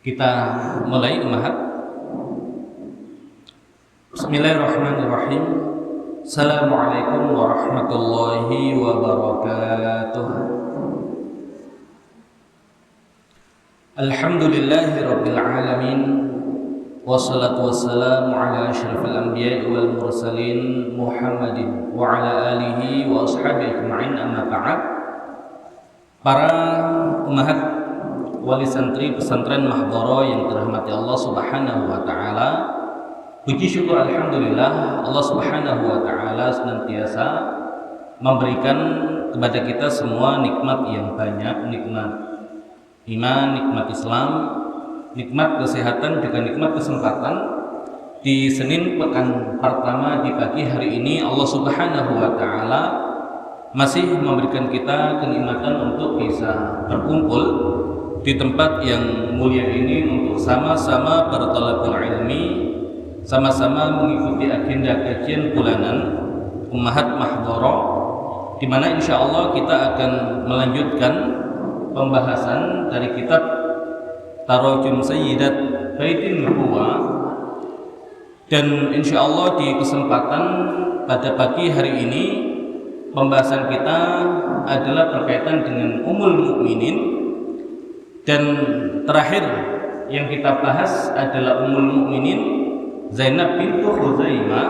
Kita mulai Mahat. Bismillahirrahmanirrahim. Assalamualaikum warahmatullahi wabarakatuh. Alhamdulillahi rabbil alamin. Wassalatu wassalamu ala asyrafil anbiya'i wal mursalin Muhammadin wa ala alihi wa ashabihi ajma'in, amma ba'd. Para umahat wali santri pesantren Mahdhara yang dirahmati Allah Subhanahu wa taala, puji syukur alhamdulillah Allah Subhanahu wa taala senantiasa memberikan kepada kita semua nikmat yang banyak, nikmat iman, nikmat Islam, nikmat kesehatan, juga nikmat kesempatan. Di Senin pekan pertama di pagi hari ini Allah Subhanahu wa taala masih memberikan kita kenikmatan untuk bisa berkumpul di tempat yang mulia ini untuk sama-sama berthalabul ilmi, sama-sama mengikuti agenda kajian bulanan Ummahat Mahdhara, di mana insyaallah kita akan melanjutkan pembahasan dari kitab Tarajum Sayyidat Baitin Nubuwah. Dan insyaallah di kesempatan pada pagi hari ini pembahasan kita adalah berkaitan dengan Ummul Mukminin, dan terakhir yang kita bahas adalah Ummul Mukminin Zainab bintu Khuzaimah.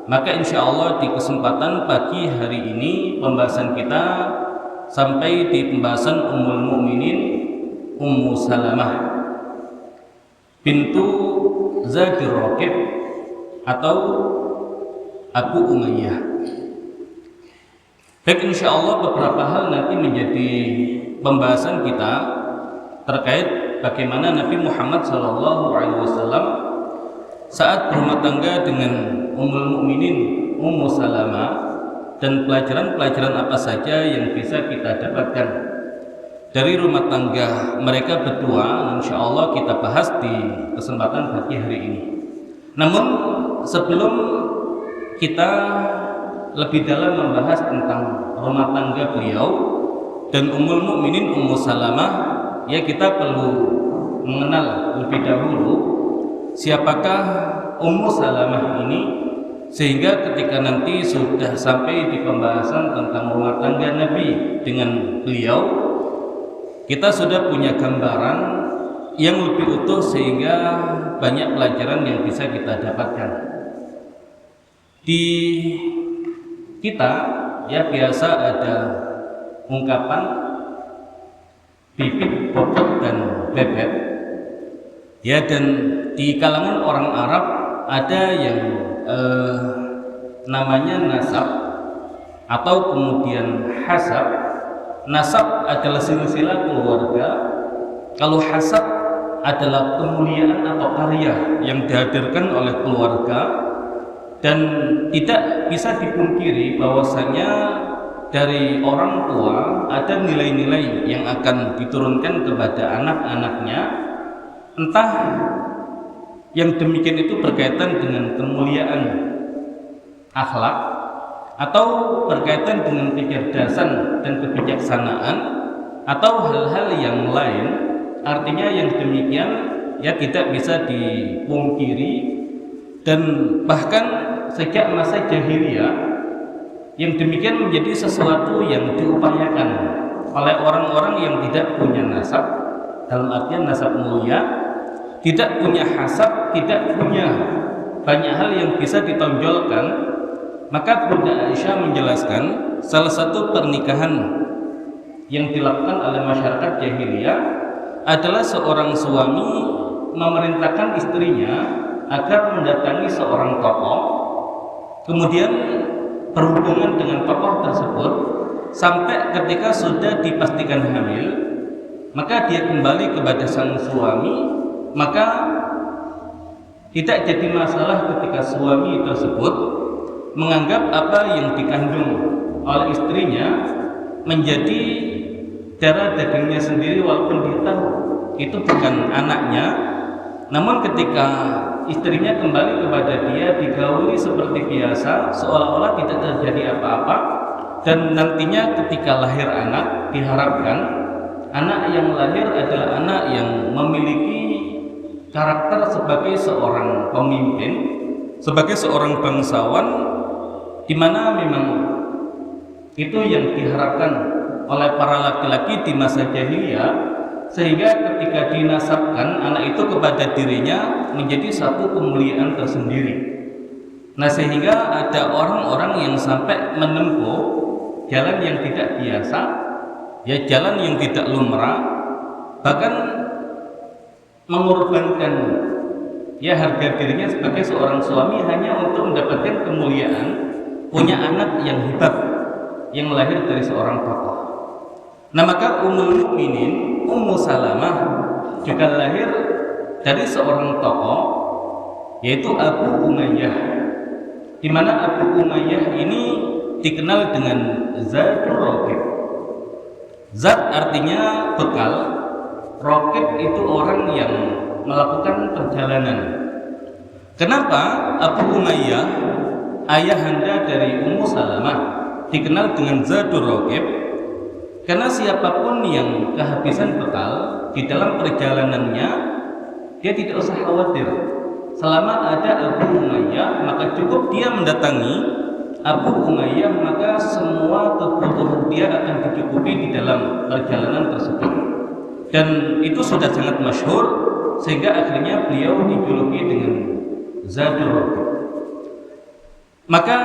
Maka insyaallah di kesempatan pagi hari ini pembahasan kita sampai di pembahasan Ummul Mukminin Ummu Salamah bintu Zadir Raqib atau Abu Umayyah. Baik, insyaallah beberapa hal nanti menjadi pembahasan kita terkait bagaimana Nabi Muhammad SAW saat berumah tangga dengan Ummul Mukminin Ummu Salamah, dan pelajaran-pelajaran apa saja yang bisa kita dapatkan dari rumah tangga mereka berdua, insyaallah kita bahas di kesempatan pagi hari ini. Namun sebelum kita lebih dalam membahas tentang rumah tangga beliau dan Ummul Mukminin Ummu Salamah, ya kita perlu mengenal lebih dahulu siapakah Ummu Salamah ini, sehingga ketika nanti sudah sampai di pembahasan tentang rumah tangga Nabi dengan beliau, kita sudah punya gambaran yang lebih utuh sehingga banyak pelajaran yang bisa kita dapatkan. Di kita ya biasa ada ungkapan bibit, bobot, dan bebek. Ya, dan di kalangan orang Arab ada yang namanya nasab atau kemudian hasab. Nasab adalah silsilah keluarga, kalau hasab adalah kemuliaan atau karya yang dihadirkan oleh keluarga. Dan tidak bisa dipungkiri bahwasanya dari orang tua ada nilai-nilai yang akan diturunkan kepada anak-anaknya, entah yang demikian itu berkaitan dengan kemuliaan akhlak atau berkaitan dengan kecerdasan dan kebijaksanaan atau hal-hal yang lain. Artinya yang demikian ya tidak bisa dipungkiri, dan bahkan sejak masa jahiliyah yang demikian menjadi sesuatu yang diupayakan oleh orang-orang yang tidak punya nasab, dalam artian nasab mulia, tidak punya hasab, tidak punya banyak hal yang bisa ditonjolkan. Maka Bunda Aisyah menjelaskan salah satu pernikahan yang dilakukan oleh masyarakat jahiliyah adalah seorang suami memerintahkan istrinya agar mendatangi seorang tokoh, kemudian berhubungan dengan tokoh tersebut sampai ketika sudah dipastikan hamil, maka dia kembali kepada sang suami. Maka tidak jadi masalah ketika suami tersebut menganggap apa yang dikandung oleh istrinya menjadi darah dagingnya sendiri, walaupun dia tahu itu bukan anaknya. Namun ketika istrinya kembali kepada dia, digauli seperti biasa, seolah-olah tidak terjadi apa-apa, dan nantinya ketika lahir anak diharapkan anak yang lahir adalah anak yang memiliki karakter sebagai seorang pemimpin, sebagai seorang bangsawan, di mana memang itu yang diharapkan oleh para laki-laki di masa jahiliyah, sehingga ketika dinasabkan anak itu kepada dirinya menjadi satu kemuliaan tersendiri. Nah, sehingga ada orang-orang yang sampai menempuh jalan yang tidak biasa, ya jalan yang tidak lumrah, bahkan mengorbankan ya harga dirinya sebagai seorang suami hanya untuk mendapatkan kemuliaan, punya anak yang hebat yang lahir dari seorang tokoh. Nah, maka Ummul Mukminin Ummu Salamah juga lahir dari seorang tokoh, yaitu Abu Umayyah, di mana Abu Umayyah ini dikenal dengan Zatul Raqib. Zat artinya bekal, Raqib itu orang yang melakukan perjalanan. Kenapa Abu Umayyah, ayahanda dari Ummu Salamah, dikenal dengan Zatul Raqib? Karena siapapun yang kehabisan bekal di dalam perjalanannya, dia tidak usah khawatir. Selama ada Abu Umayyah, maka cukup dia mendatangi Abu Umayyah, maka semua kebutuhan dia akan dicukupi di dalam perjalanan tersebut. Dan itu sudah sangat masyhur, sehingga akhirnya beliau dijuluki dengan Zatul Raqib. Maka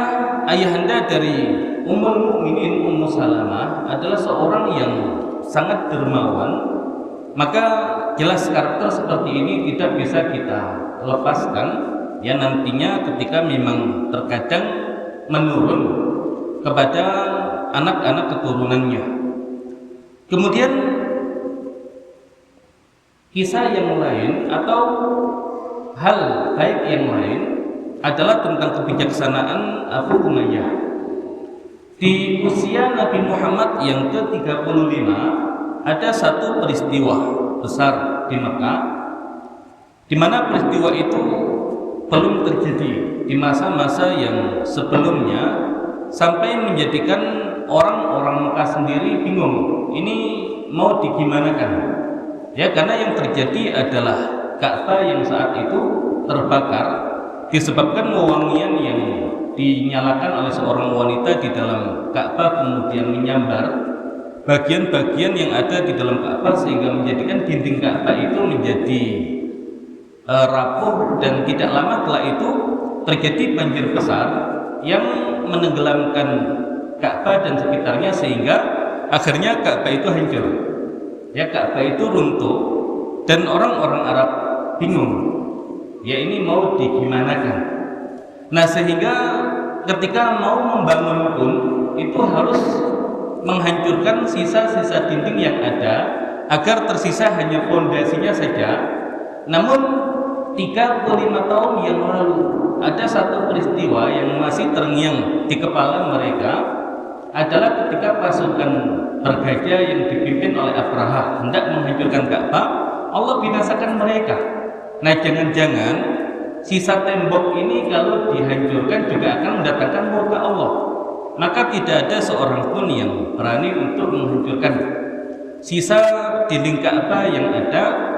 ayahanda dari Ummul Mukminin Ummu Salamah adalah seorang yang sangat dermawan. Maka jelas karakter seperti ini tidak bisa kita lepaskan ya nantinya ketika memang terkadang menurun kepada anak-anak keturunannya. Kemudian kisah yang lain atau hal baik yang lain adalah tentang kebijaksanaan Abu Umayyah. Di usia Nabi Muhammad yang ke-35 ada satu peristiwa besar di Mekah, di mana peristiwa itu belum terjadi di masa-masa yang sebelumnya, sampai menjadikan orang-orang Mekah sendiri bingung ini mau digimanakan ya, karena yang terjadi adalah Ka'bah yang saat itu terbakar disebabkan wewangian yang dinyalakan oleh seorang wanita di dalam Ka'bah kemudian menyambar bagian-bagian yang ada di dalam Ka'bah, sehingga menjadikan dinding Ka'bah itu menjadi rapuh, dan tidak lama setelah itu terjadi banjir besar yang menenggelamkan Ka'bah dan sekitarnya, sehingga akhirnya Ka'bah itu hancur ya, Ka'bah itu runtuh, dan orang-orang Arab bingung ya ini mau digimanakan. Nah, sehingga ketika mau membangun pun itu harus menghancurkan sisa-sisa dinding yang ada agar tersisa hanya fondasinya saja. Namun 35 tahun yang lalu ada satu peristiwa yang masih terngiang di kepala mereka, adalah ketika pasukan bergajah yang dipimpin oleh Abraha hendak menghancurkan Ka'bah, Allah binasakan mereka. Nah, jangan-jangan sisa tembok ini kalau dihancurkan juga akan mendatangkan murka Allah. Maka tidak ada seorang pun yang berani untuk menghancurkan sisa dinding Ka'bah yang ada,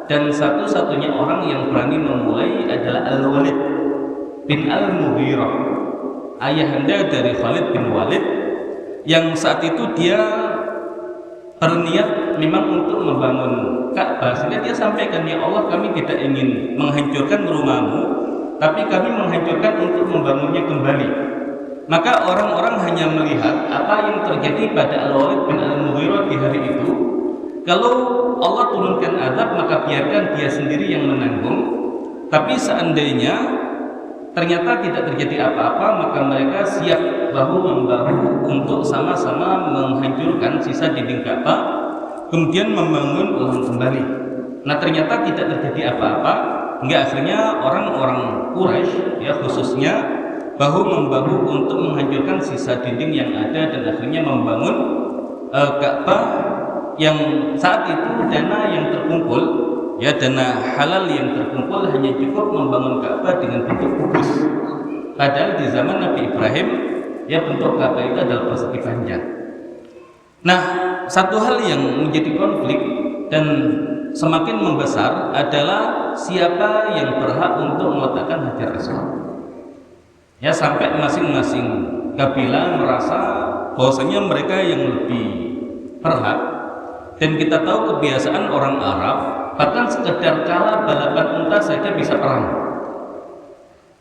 dan satu-satunya orang yang berani memulai adalah Al-Walid bin Al-Mughirah, ayahanda dari Khalid bin Walid, yang saat itu dia berniat memang untuk membangun Ka'bah, sehingga dia sampaikan, ya Allah, kami tidak ingin menghancurkan rumahmu, tapi kami menghancurkan untuk membangunnya kembali. Maka orang-orang hanya melihat apa yang terjadi pada Al-Walid bin Al-Mughirah di hari itu. Kalau Allah turunkan azab, maka biarkan dia sendiri yang menanggung. Tapi seandainya ternyata tidak terjadi apa-apa, maka mereka siap bahu-membahu untuk sama-sama menghancurkan sisa dinding Ka'bah, kemudian membangun ulang kembali. Nah, ternyata tidak terjadi apa-apa, hingga akhirnya orang-orang Quraisy ya khususnya bahu-membahu untuk menghancurkan sisa dinding yang ada, dan akhirnya membangun Ka'bah yang saat itu dana yang terkumpul ya, dana halal yang terkumpul hanya cukup membangun Ka'bah dengan bentuk kubus. Padahal di zaman Nabi Ibrahim ya bentuk Ka'bah itu adalah persegi panjang. Nah, satu hal yang menjadi konflik dan semakin membesar adalah siapa yang berhak untuk meletakkan Hajar Aswad. Ya, sampai masing-masing kabilah merasa bahwasanya mereka yang lebih berhak. Dan kita tahu kebiasaan orang Arab, bahkan sekedar kalah balapan unta saja bisa perang.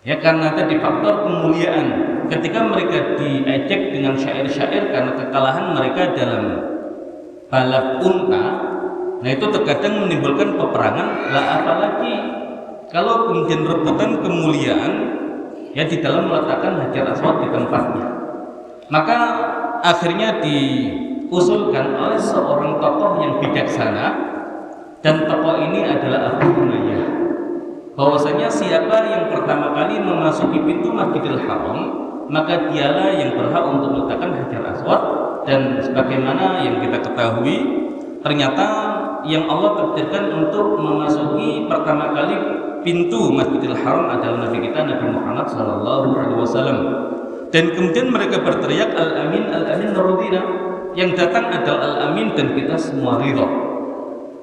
Ya, karena tadi faktor kemuliaan. Ketika mereka diejek dengan syair-syair karena kekalahan mereka dalam balap unta, nah itu terkadang menimbulkan peperangan. Lah apalagi kalau kemudian rebutan kemuliaan ya di dalam meletakkan Hajar Aswad di tempatnya. Maka akhirnya diusulkan oleh seorang tokoh yang bijaksana, dan tokoh ini adalah Abu Umayyah, bahwasanya siapa yang pertama kali memasuki pintu Masjidil Haram, maka dialah yang berhak untuk meletakkan Hajar Aswad. Dan sebagaimana yang kita ketahui, ternyata yang Allah takdirkan untuk memasuki pertama kali pintu Masjidil Haram adalah Nabi kita Nabi Muhammad SAW. Dan kemudian mereka berteriak Al-Amin, Al-Amin Narudina. Yang datang adalah Al-Amin dan kita semua ridho.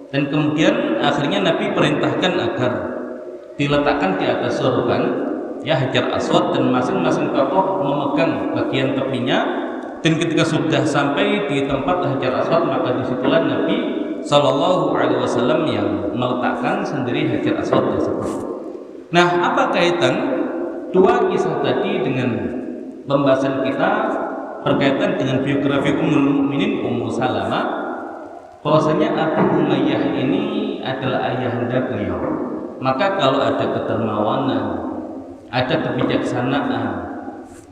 Dan kemudian akhirnya Nabi perintahkan agar diletakkan di atas sorban ya Hajar Aswad, dan masing-masing tokoh memegang bagian tepinya. Dan ketika sudah sampai di tempat Hajar Aswad, maka disitulah Nabi SAW yang meletakkan sendiri Hajar Aswad tersebut. Nah, apa kaitan dua kisah tadi dengan pembahasan kita berkaitan dengan biografi Ummul Mukminin Ummu Salamah? Bahwasanya Abu Umayyah ini adalah ayahanda beliau. Maka kalau ada kedermawanan, ada kebijaksanaan,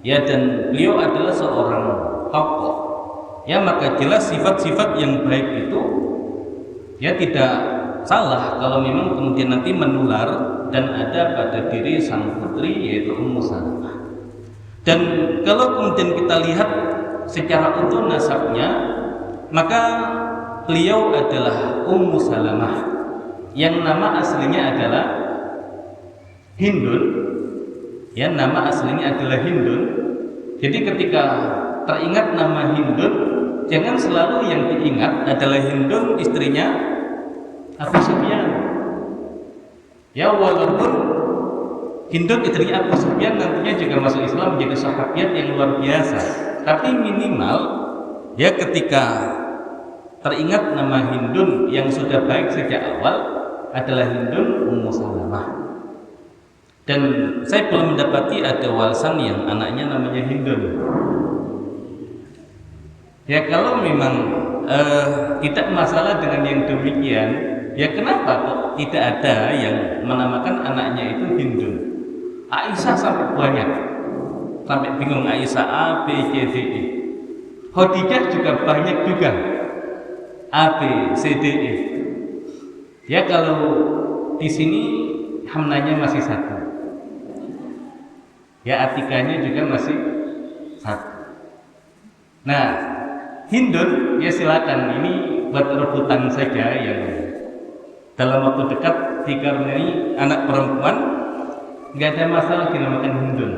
ya, dan beliau adalah seorang tokoh, ya, maka jelas sifat-sifat yang baik itu ya tidak salah kalau memang kemudian nanti menular dan ada pada diri sang putri yaitu Ummu Salamah. Dan kalau kemudian kita lihat secara utuh nasabnya, maka beliau adalah Ummu Salamah yang nama aslinya adalah Hindun. Ya, nama aslinya adalah Hindun. Jadi ketika teringat nama Hindun, jangan selalu yang diingat adalah Hindun istrinya Abu Sufyan. Ya, walaupun Hindun istrinya Abu Sufyan nantinya juga masuk Islam menjadi sahabiat yang luar biasa, tapi minimal ya ketika teringat nama Hindun yang sudah baik sejak awal adalah Hindun Ummu Salamah. Dan saya belum mendapati ada warisan yang anaknya namanya Hindun. Ya, kalau memang tidak masalah dengan yang demikian, ya kenapa kok tidak ada yang menamakan anaknya itu Hindun? Aisyah sampai banyak, sampai bingung Aisyah A, B, C, D, E. Khadijah juga banyak juga, A, B, C, D, E. Ya, kalau di sini hamnanya masih satu, ya Atikanya juga masih satu. Nah, Hindun ya silakan, ini buat rebutan saja yang dalam waktu dekat dikarenai anak perempuan, nggak ada masalah dinamakan Hindun.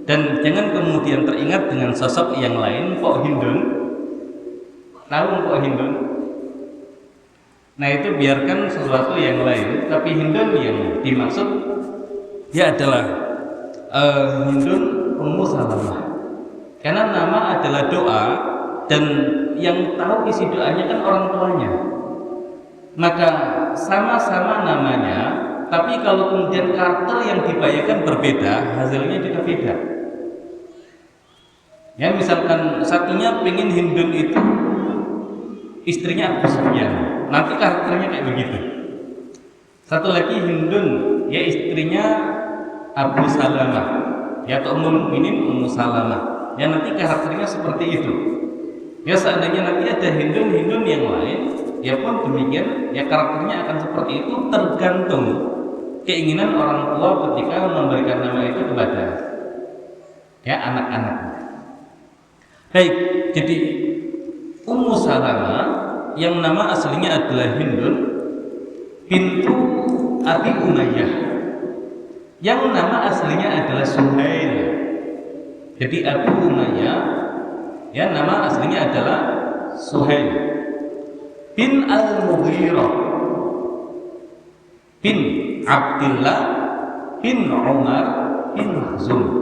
Dan jangan kemudian teringat dengan sosok yang lain, Pok Hindun. Tahu Pok Hindun? Nah, itu biarkan sesuatu yang lain, tapi Hindun yang dimaksud ya adalah Hindun Ummu Salamah. Karena nama adalah doa, dan yang tahu isi doanya kan orang tuanya. Maka sama-sama namanya, tapi kalau kemudian karakter yang dibayarkan berbeda, hasilnya juga beda. Ya, misalkan satunya pengen Hindun itu istrinya Abu Sufyan, nanti karakternya kayak begitu. Satu lagi Hindun, ya istrinya Abu Salamah, ya atau Ummul Mukminin Ummu Salamah, ya nanti karakternya seperti itu. Ya, seandainya nanti ada Hindun yang lain, ya pun demikian, ya karakternya akan seperti itu, tergantung keinginan orang tua ketika memberikan nama itu kepada ya anak-anaknya. Baik, jadi Ummu Salamah yang nama aslinya adalah Hindun bintu Abi Umayyah, yang nama aslinya adalah Suhail. Jadi Abu Umayyah ya nama aslinya adalah Suhail bin Al-Mughirah bin Abdullah bin Umar bin Makhzum.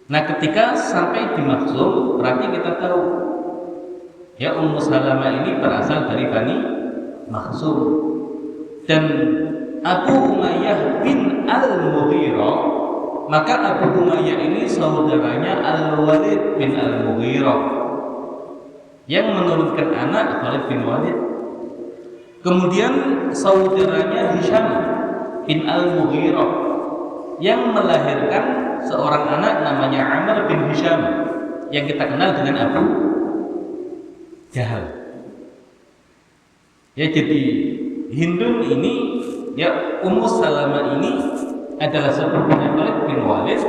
Nah, ketika sampai di Makhzum, berarti kita tahu ya Ummu Salamah ini berasal dari Bani Makhzum. Dan Abu Umayyah bin Al-Mughirah, maka Abu Umayyah ini saudaranya Al-Walid bin Al-Mughirah yang menurunkan anak Khalid bin Walid. Kemudian saudaranya Hisham bin Al-Mughirah yang melahirkan seorang anak namanya Amr bin Hisham yang kita kenal dengan Abu Jahal. Ya, jadi Hindun ini ya Ummu Salamah ini adalah sepupunya Khalid bin Walid,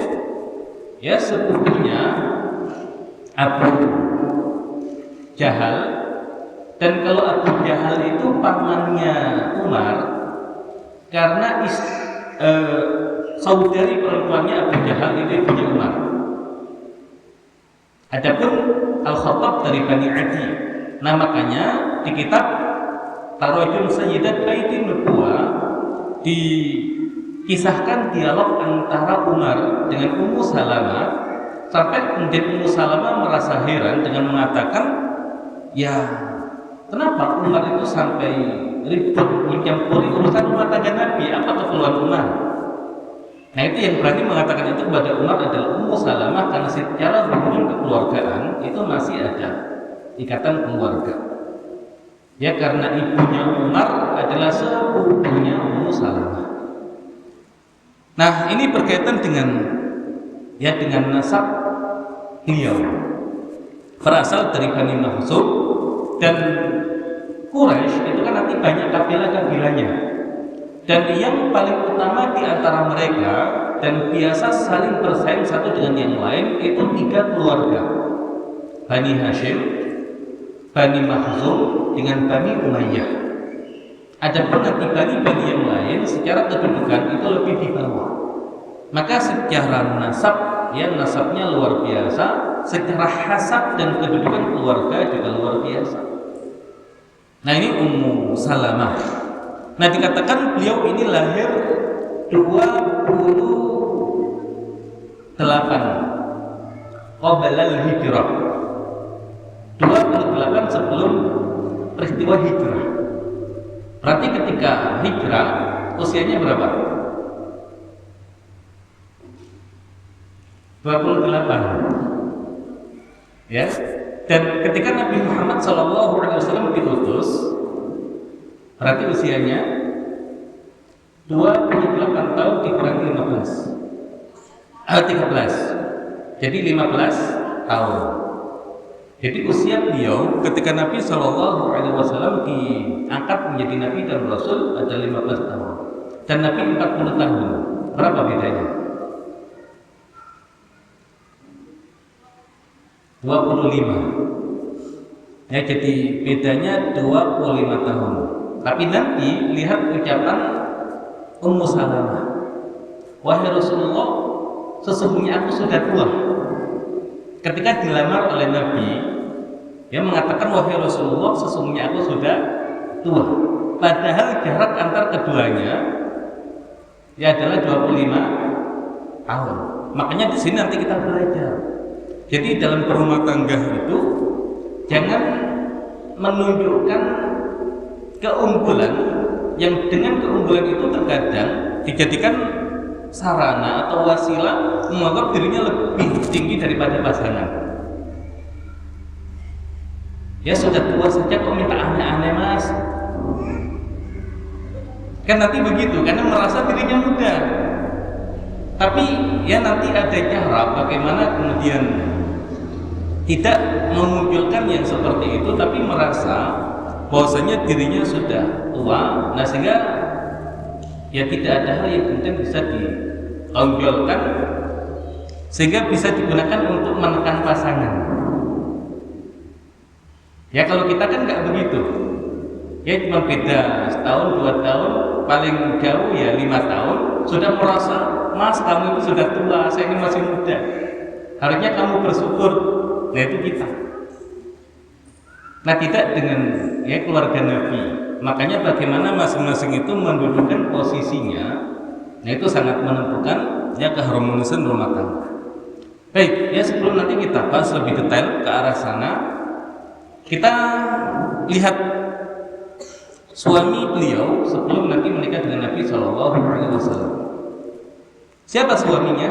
ya sepupunya Abu Jahal. Dan kalau Abu Jahal itu pamannya Umar karena saudari perempuannya Abu Jahal itu ibunya Umar. Adapun Al-Khattab dari Bani Adi. Nah, makanya di kitab Tarajum Sayyidat Baitin Nubuwah dikisahkan dialog antara Umar dengan Ummu Salamah, sampai kemudian Ummu Salamah merasa heran dengan mengatakan, ya kenapa Umar itu sampai ribut mencampuri urusan rumah tangga Nabi? Apa keperluan Umar? Nah, itu yang berani mengatakan itu kepada Umar adalah Ummu Salamah, karena secara hubungan kekeluargaan itu masih ada ikatan keluarga. Ya, karena ibunya Umar adalah sepupunya Ummu Salamah. Nah, ini berkaitan dengan nasab beliau. Berasal dari Bani Makhzum, dan Quraisy itu kan nanti banyak kabilah-kabilahnya. Dan yang paling utama di antara mereka dan biasa saling bersaing satu dengan yang lain itu 3 keluarga: Bani Hashim, Bani Makhzum dengan Bani Umayyah. Adapun nanti Bani yang lain secara kedudukan itu lebih di bawah. Maka secara nasab, ya nasabnya luar biasa, secara hasab dan kedudukan keluarga juga luar biasa. Nah, ini Ummu Salamah. Nah, dikatakan beliau ini lahir 28 qablal hijrah, 28 sebelum peristiwa hijrah. Berarti ketika hijrah usianya berapa? 28. Ya. Dan ketika Nabi Muhammad SAW diutus, berarti usianya 28 tahun dikurangi 13. Jadi 15 tahun. Jadi usia beliau ketika Nabi SAW diangkat menjadi Nabi dan Rasul adalah 15 tahun. Dan Nabi 40 tahun. Berapa bedanya? 25. Ya, jadi bedanya 25 tahun. Tapi nanti lihat ucapan Ummu Salamah, wahai Rasulullah, sesungguhnya aku sudah tua. Ketika dilamar oleh Nabi, dia mengatakan, wahai Rasulullah, sesungguhnya aku sudah tua. Padahal jarak antar keduanya ya adalah 25 tahun. Makanya di sini nanti kita belajar. Jadi dalam berumah tangga itu jangan menunjukkan keunggulan yang dengan keunggulan itu terkadang dijadikan sarana atau wasilah menganggap dirinya lebih tinggi daripada pasangan. Ya sudah tua saja kok minta aneh-aneh, Mas. Kan nanti begitu, karena merasa dirinya muda. Tapi ya nanti ada cara bagaimana kemudian tidak memunculkan yang seperti itu, tapi merasa bahwasanya dirinya sudah tua. Nah, sehingga ya tidak ada hal yang kemudian bisa ditonjolkan sehingga bisa digunakan untuk menekan pasangan. Ya kalau kita kan nggak begitu. Ya cuma beda setahun 2 tahun, paling jauh ya 5 tahun, sudah merasa, Mas kamu itu sudah tua, saya ini masih muda. harusnya kamu bersyukur. Nah itu kita. Nah tidak dengan ya keluarga Nabi. Makanya bagaimana masing-masing itu mendudukkan posisinya. Nah itu sangat menentukan ya keharmonisan rumah tangga. Baik, ya sebelum nanti kita bahas lebih detail ke arah sana, kita lihat suami beliau sebelum nanti menikah dengan Nabi Shallallahu Alaihi Wasallam. Siapa suaminya?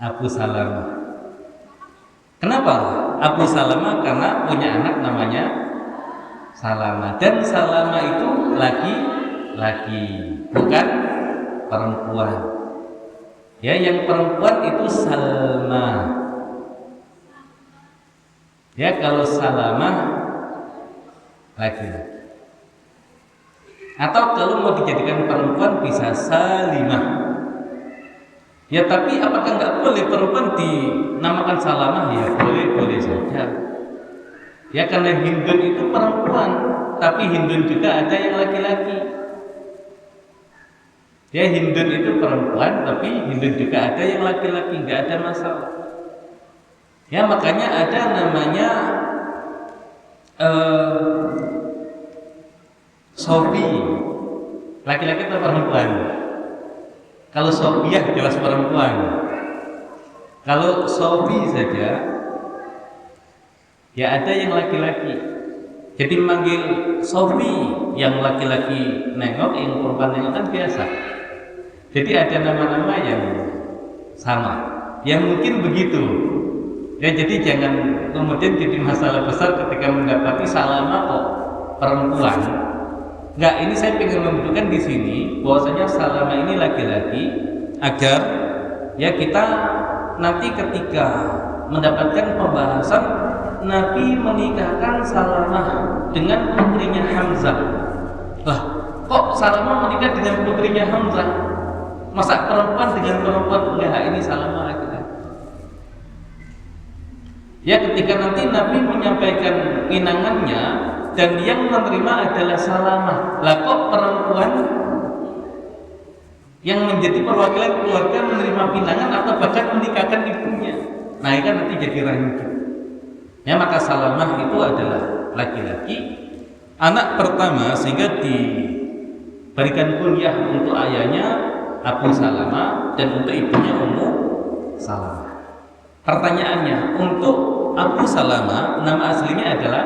Abu Salamah. Kenapa Abu Salamah? Karena punya anak namanya Salamah, dan Salamah itu laki-laki, bukan perempuan. Ya, yang perempuan itu Salma. Ya, kalau Salamah laki-laki. Atau kalau mau dijadikan perempuan bisa Salimah. Ya, tapi apakah nggak boleh perempuan dinamakan Salamah? Ya, boleh saja. Ya, karena Hindun itu perempuan, tapi Hindun juga ada yang laki-laki. Ya, Hindun itu perempuan, tapi Hindun juga ada yang laki-laki, nggak ada masalah. Ya, makanya ada namanya Sofi, laki-laki atau perempuan? Kalau Sofiah jelas perempuan. Kalau Sofi saja, ya ada yang laki-laki. Jadi manggil Sofi, yang laki-laki nengok, yang perempuan nengok kan biasa. Jadi ada nama-nama yang sama, yang mungkin begitu. Ya, jadi jangan kemudian jadi masalah besar ketika mendapati Salamah kok perempuan. Enggak, ini saya ingin menunjukkan di sini bahwasanya Salamah ini laki-laki agar ya kita nanti ketika mendapatkan pembahasan Nabi menikahkan Salamah dengan putrinya Hamzah. Lah, kok Salamah menikah dengan putrinya Hamzah? Masa perempuan dengan perempuan? Enggak, ini Salamah laki-laki. Ya, ketika nanti Nabi menyampaikan pinangannya dan yang menerima adalah Salamah. Lah kok perempuan yang menjadi perwakilan keluarga menerima pinangan atau bahkan menikahkan ibunya? Nah, ini kan nanti jadi rancu. Ya, maka Salamah itu adalah laki-laki, anak pertama, sehingga diberikan kunyah untuk ayahnya Abu Salamah dan untuk ibunya Ummu Salamah. Pertanyaannya, untuk Abu Salamah nama aslinya adalah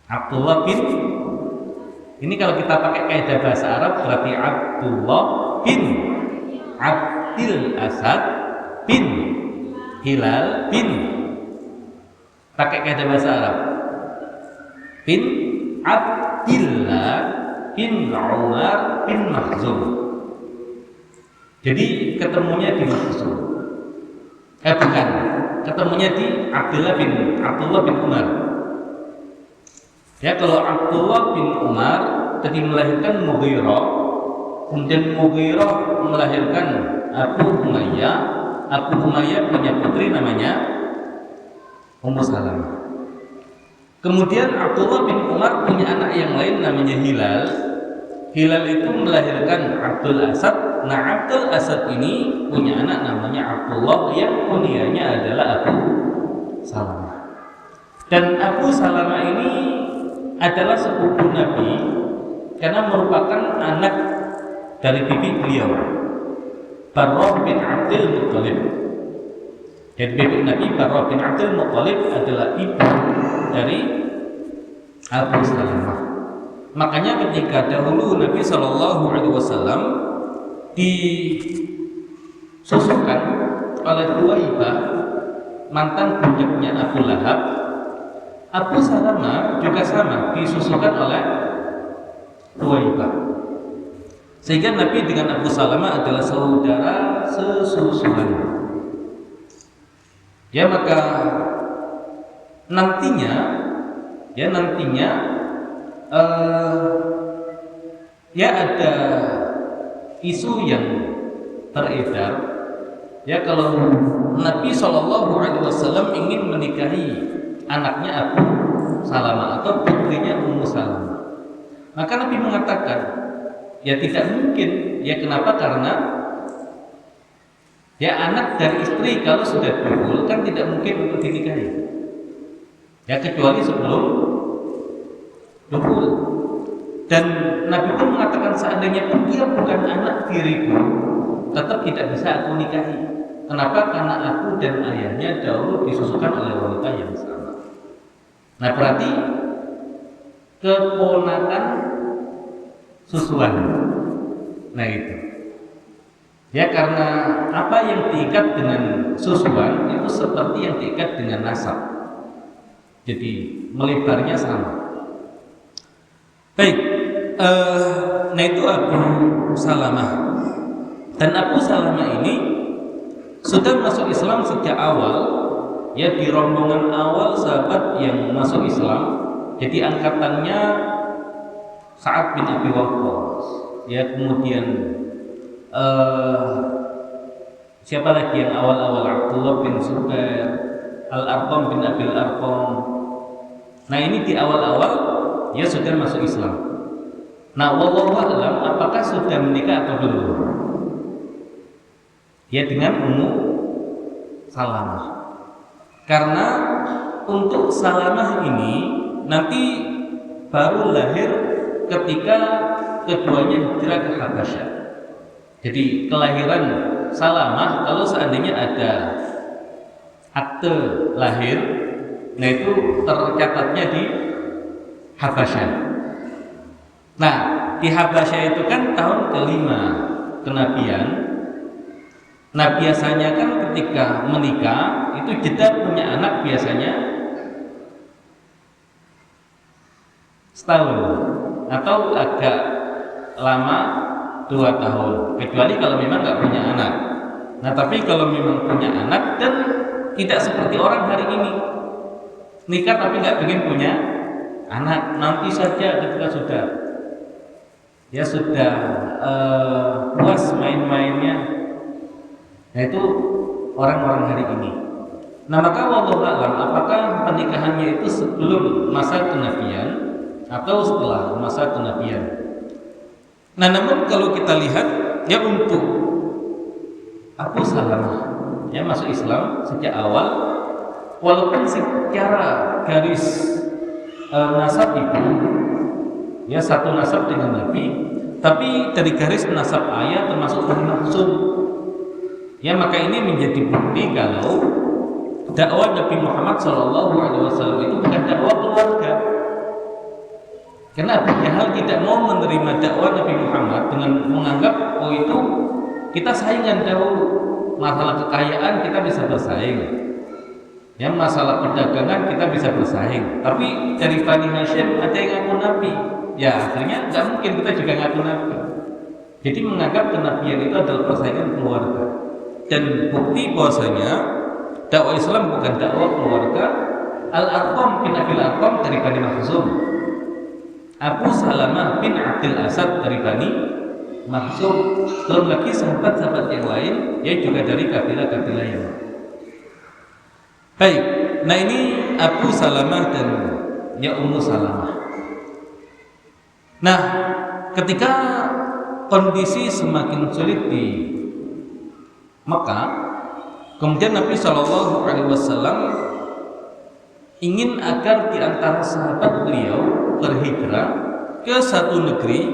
Abdullah bin, ini kalau kita pakai kaidah bahasa Arab berarti Abdullah bin Abdil Asad bin Hilal bin, pakai kaidah bahasa Arab, bin Abdillah bin Umar bin Makhzum. Jadi ketemunya di Makhzum. Bukan, ketemunya di Abdullah bin Umar. Ya, kalau Abdullah bin Umar tadi melahirkan Mughirah, kemudian Mughirah melahirkan Abu Umayyah. Abu Umayyah punya putri namanya Ummu Salamah. Kemudian Abdullah bin Umar punya anak yang lain namanya Hilal. Hilal itu melahirkan Abdul Asad. Nah, Abdul Asad ini punya anak namanya Abdullah yang kunyahnya adalah Abu Salamah. Dan Abu Salamah ini adalah sepupu Nabi karena merupakan anak dari bibi beliau, Barrah bin Abdul Muttalib. Jadi bibi Nabi Barrah bin Abdul Muttalib adalah ibu dari Abu Salamah. Makanya ketika dahulu Nabi Shallallahu Alaihi Wasallam disusukan oleh Thuwaibah, mantan bujaknya Abu Lahab, Abu Salamah juga sama disusukan oleh Thuwaibah. Sehingga Nabi dengan Abu Salamah adalah saudara sesusuan. Ya, maka nantinya ya ada isu yang beredar, ya kalau Nabi Shallallahu Alaihi Wasallam ingin menikahi anaknya Abu Salamah atau putrinya Ummu Salamah, maka Nabi mengatakan ya tidak mungkin. Ya, kenapa? Karena Ya, anak dari istri kalau sudah dukhul kan tidak mungkin untuk dinikahi. Ya, kecuali sebelum dukhul. Dan Nabi pun mengatakan seandainya pun dia bukan anak diriku, tetap tidak bisa aku nikahi. Kenapa? Karena aku dan ayahnya dahulu disusukan oleh wanita yang sama. Nah, berarti keponakan susuan. Nah, itu. Ya, karena apa yang diikat dengan susuan itu seperti yang diikat dengan nasab. Jadi melebarnya sama. Baik, nah itu Abu Salamah. Dan Abu Salamah ini sudah masuk Islam sejak awal. Ya, di rombongan awal sahabat yang masuk Islam. Jadi angkatannya Sa'ad bin Abi Waqqas. Ya, kemudian siapa lagi yang awal-awal? Abdullah bin Zubair, Al-Arqam bin Abil Arqam. Nah, ini di awal-awal dia sudah masuk Islam. Nah, wallahu a'lam apakah sudah menikah atau belum? Ya, dengan Ummu Salamah. Karena untuk Salamah ini nanti baru lahir ketika keduanya hijrah ke Habasyah. Jadi kelahiran Salamah kalau seandainya ada akte lahir, nah itu tercatatnya di Habasyah. Nah, di Habasyah itu kan tahun kelima kenabian. Nah, biasanya kan ketika menikah itu jeda punya anak biasanya setahun atau agak lama 2 tahun, kecuali kalau memang nggak punya anak. Nah, tapi kalau memang punya anak dan tidak seperti orang hari ini nikah tapi nggak ingin punya anak, nanti saja ketika sudah puas main-mainnya. Nah, itu orang-orang hari ini. Nah, maka wallahu a'lam apakah pernikahannya itu sebelum masa kenabian atau setelah masa kenabian. Nah, namun kalau kita lihat ya untuk Abu Salamah ya masuk Islam sejak awal, walaupun secara garis nasab itu ya satu nasab dengan Nabi, tapi dari garis nasab ayah termasuk Bani Makhzum. Ya, maka ini menjadi bukti kalau dakwah Nabi Muhammad SAW itu bukan dakwah keluarga. Karena Abu Jahal tidak mau menerima dakwah Nabi Muhammad dengan menganggap oh itu kita saingan dahulu. Masalah kekayaan kita bisa bersaing. Ya, masalah perdagangan kita bisa bersaing. Tapi dari Bani Hashim ada yang ngaku Nabi. Ya, akhirnya nggak mungkin kita juga ngaku Nabi. Jadi menganggap kenabian itu adalah persaingan keluarga. Dan bukti bahwasanya dakwah Islam bukan dakwah keluarga. Al-Arqam bin Abil Arqam dari Bani Makhzum, Abu Salamah bin Abdul Asad dari Bani Makhzum, belum lagi sahabat-sahabat yang lain ya juga dari kabilah-kabilah yang lain. Baik, nah ini Abu Salamah dan ya Ummu Salamah. Nah, ketika kondisi semakin sulit di Mekah, kemudian Nabi SAW ingin agar di antara sahabat beliau berhijrah ke satu negeri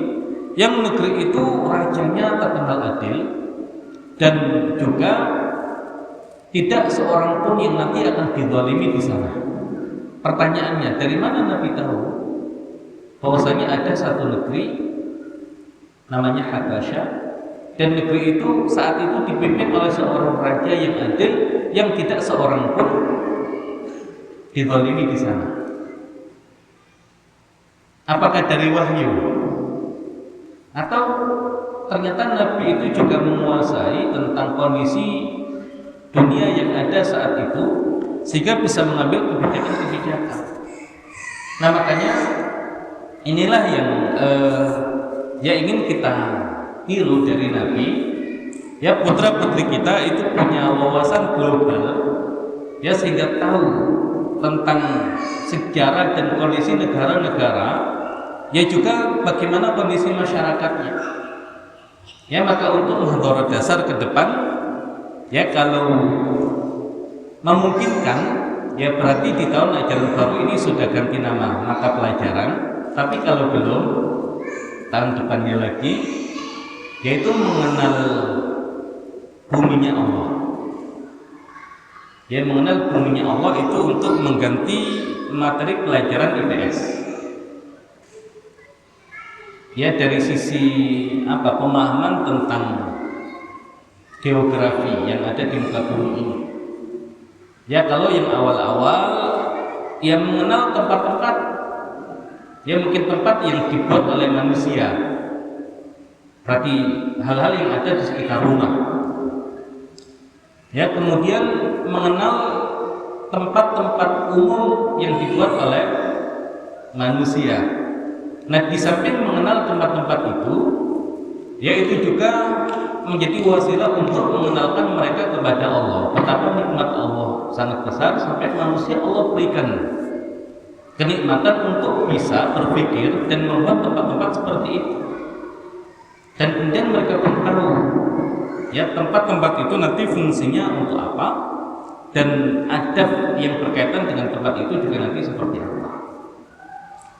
yang negeri itu rajanya terkenal adil dan juga tidak seorang pun yang nanti akan dizalimi di sana. Pertanyaannya, dari mana Nabi tahu bahwasanya ada satu negeri namanya Habasyah, dan negeri itu saat itu dipimpin oleh seorang raja yang adil yang tidak seorang pun dizalimi di sana? Apakah dari wahyu? Atau ternyata Nabi itu juga menguasai tentang kondisi dunia yang ada saat itu sehingga bisa mengambil kebijakan-kebijakan. Nah, makanya inilah yang ya ingin kita tiru dari Nabi. Ya, putra-putri kita itu punya wawasan global ya, sehingga tahu tentang sejarah dan kondisi negara-negara, ya juga bagaimana kondisi masyarakatnya. Ya, maka untuk menghadhara dasar ke depan Ya kalau memungkinkan, ya berarti di tahun ajaran baru ini sudah ganti nama mata pelajaran. Tapi kalau belum, tahun depannya lagi, yaitu mengenal buminya Allah. Ya mengenal buminya Allah itu untuk mengganti materi pelajaran IPS. Ya dari sisi pemahaman tentang geografi yang ada di muka bumi ini. Ya kalau yang awal-awal ya mengenal tempat-tempat, ya mungkin tempat yang dibuat oleh manusia. Berarti hal-hal yang ada di sekitar rumah. Ya kemudian mengenal tempat-tempat umum yang dibuat oleh manusia. Nah di samping mengenal tempat-tempat itu, yaitu juga menjadi wasilah untuk mengenalkan mereka kepada Allah. Betapa nikmat Allah sangat besar sampai manusia Allah berikan kenikmatan untuk bisa berpikir dan membuat tempat-tempat seperti itu. Dan kemudian mereka pun tahu ya tempat-tempat itu nanti fungsinya untuk apa, dan adab yang berkaitan dengan tempat itu juga nanti seperti apa.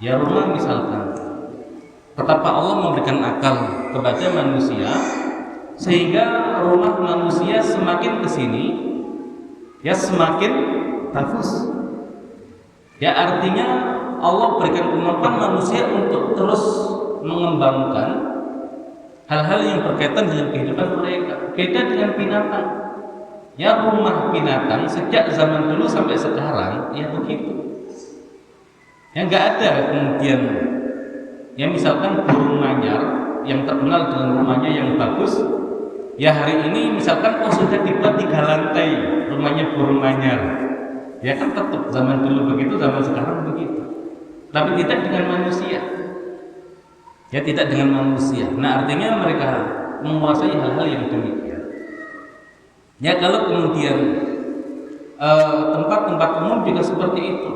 Ya rumah misalkan, betapa Allah memberikan akal kepada manusia sehingga rumah manusia semakin kesini ya semakin bagus. Ya artinya Allah berikan kemampuan manusia untuk terus mengembangkan hal-hal yang berkaitan dengan kehidupan mereka. Beda dengan binatang. Ya rumah binatang sejak zaman dulu sampai sekarang ya begitu. Ya nggak ada kemudian ya misalkan burung manyar yang terkenal dengan rumahnya yang bagus, ya hari ini misalkan sudah dibuat 3 lantai rumahnya burung manyar, ya kan tetap zaman dulu begitu, zaman sekarang begitu, tapi tidak dengan manusia. Ya tidak dengan manusia. Nah artinya mereka menguasai hal-hal yang demikian. Ya kalau kemudian tempat-tempat umum juga seperti itu.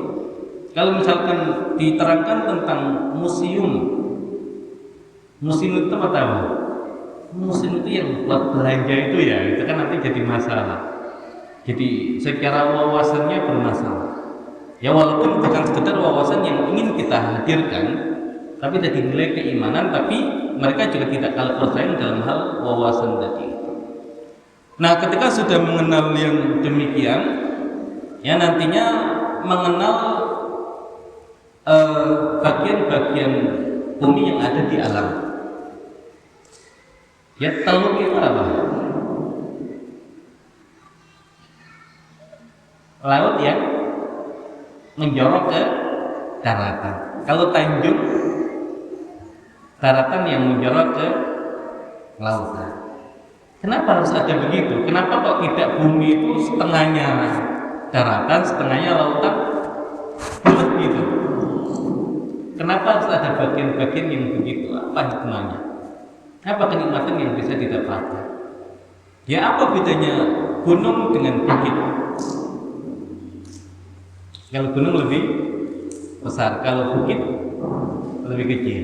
Kalau misalkan diterangkan tentang museum itu apa tahu? Museum itu yang buat belanja itu ya, itu kan nanti jadi masalah. Jadi secara wawasannya bermasalah. Ya walaupun bukan sekedar wawasan yang ingin kita hadirkan, tapi tadi nilai keimanan, tapi mereka juga tidak kalah percaya dalam hal wawasan tadi. Nah ketika sudah mengenal yang demikian, ya nantinya mengenal bagian-bagian bumi yang ada di alam. Ya teluk itu apa? Laut yang menjorok ke daratan. Kalau tanjung, daratan yang menjorok ke lautan. Kenapa harus ada begitu? Kenapa kok tidak bumi itu setengahnya daratan, setengahnya lautan? Bulat gitu. Kenapa harus ada bagian-bagian yang begitu? Apa hikmahnya? Apa kenikmatan yang bisa didapatkan? Ya apa bedanya gunung dengan bukit? Kalau gunung lebih besar, kalau bukit lebih kecil.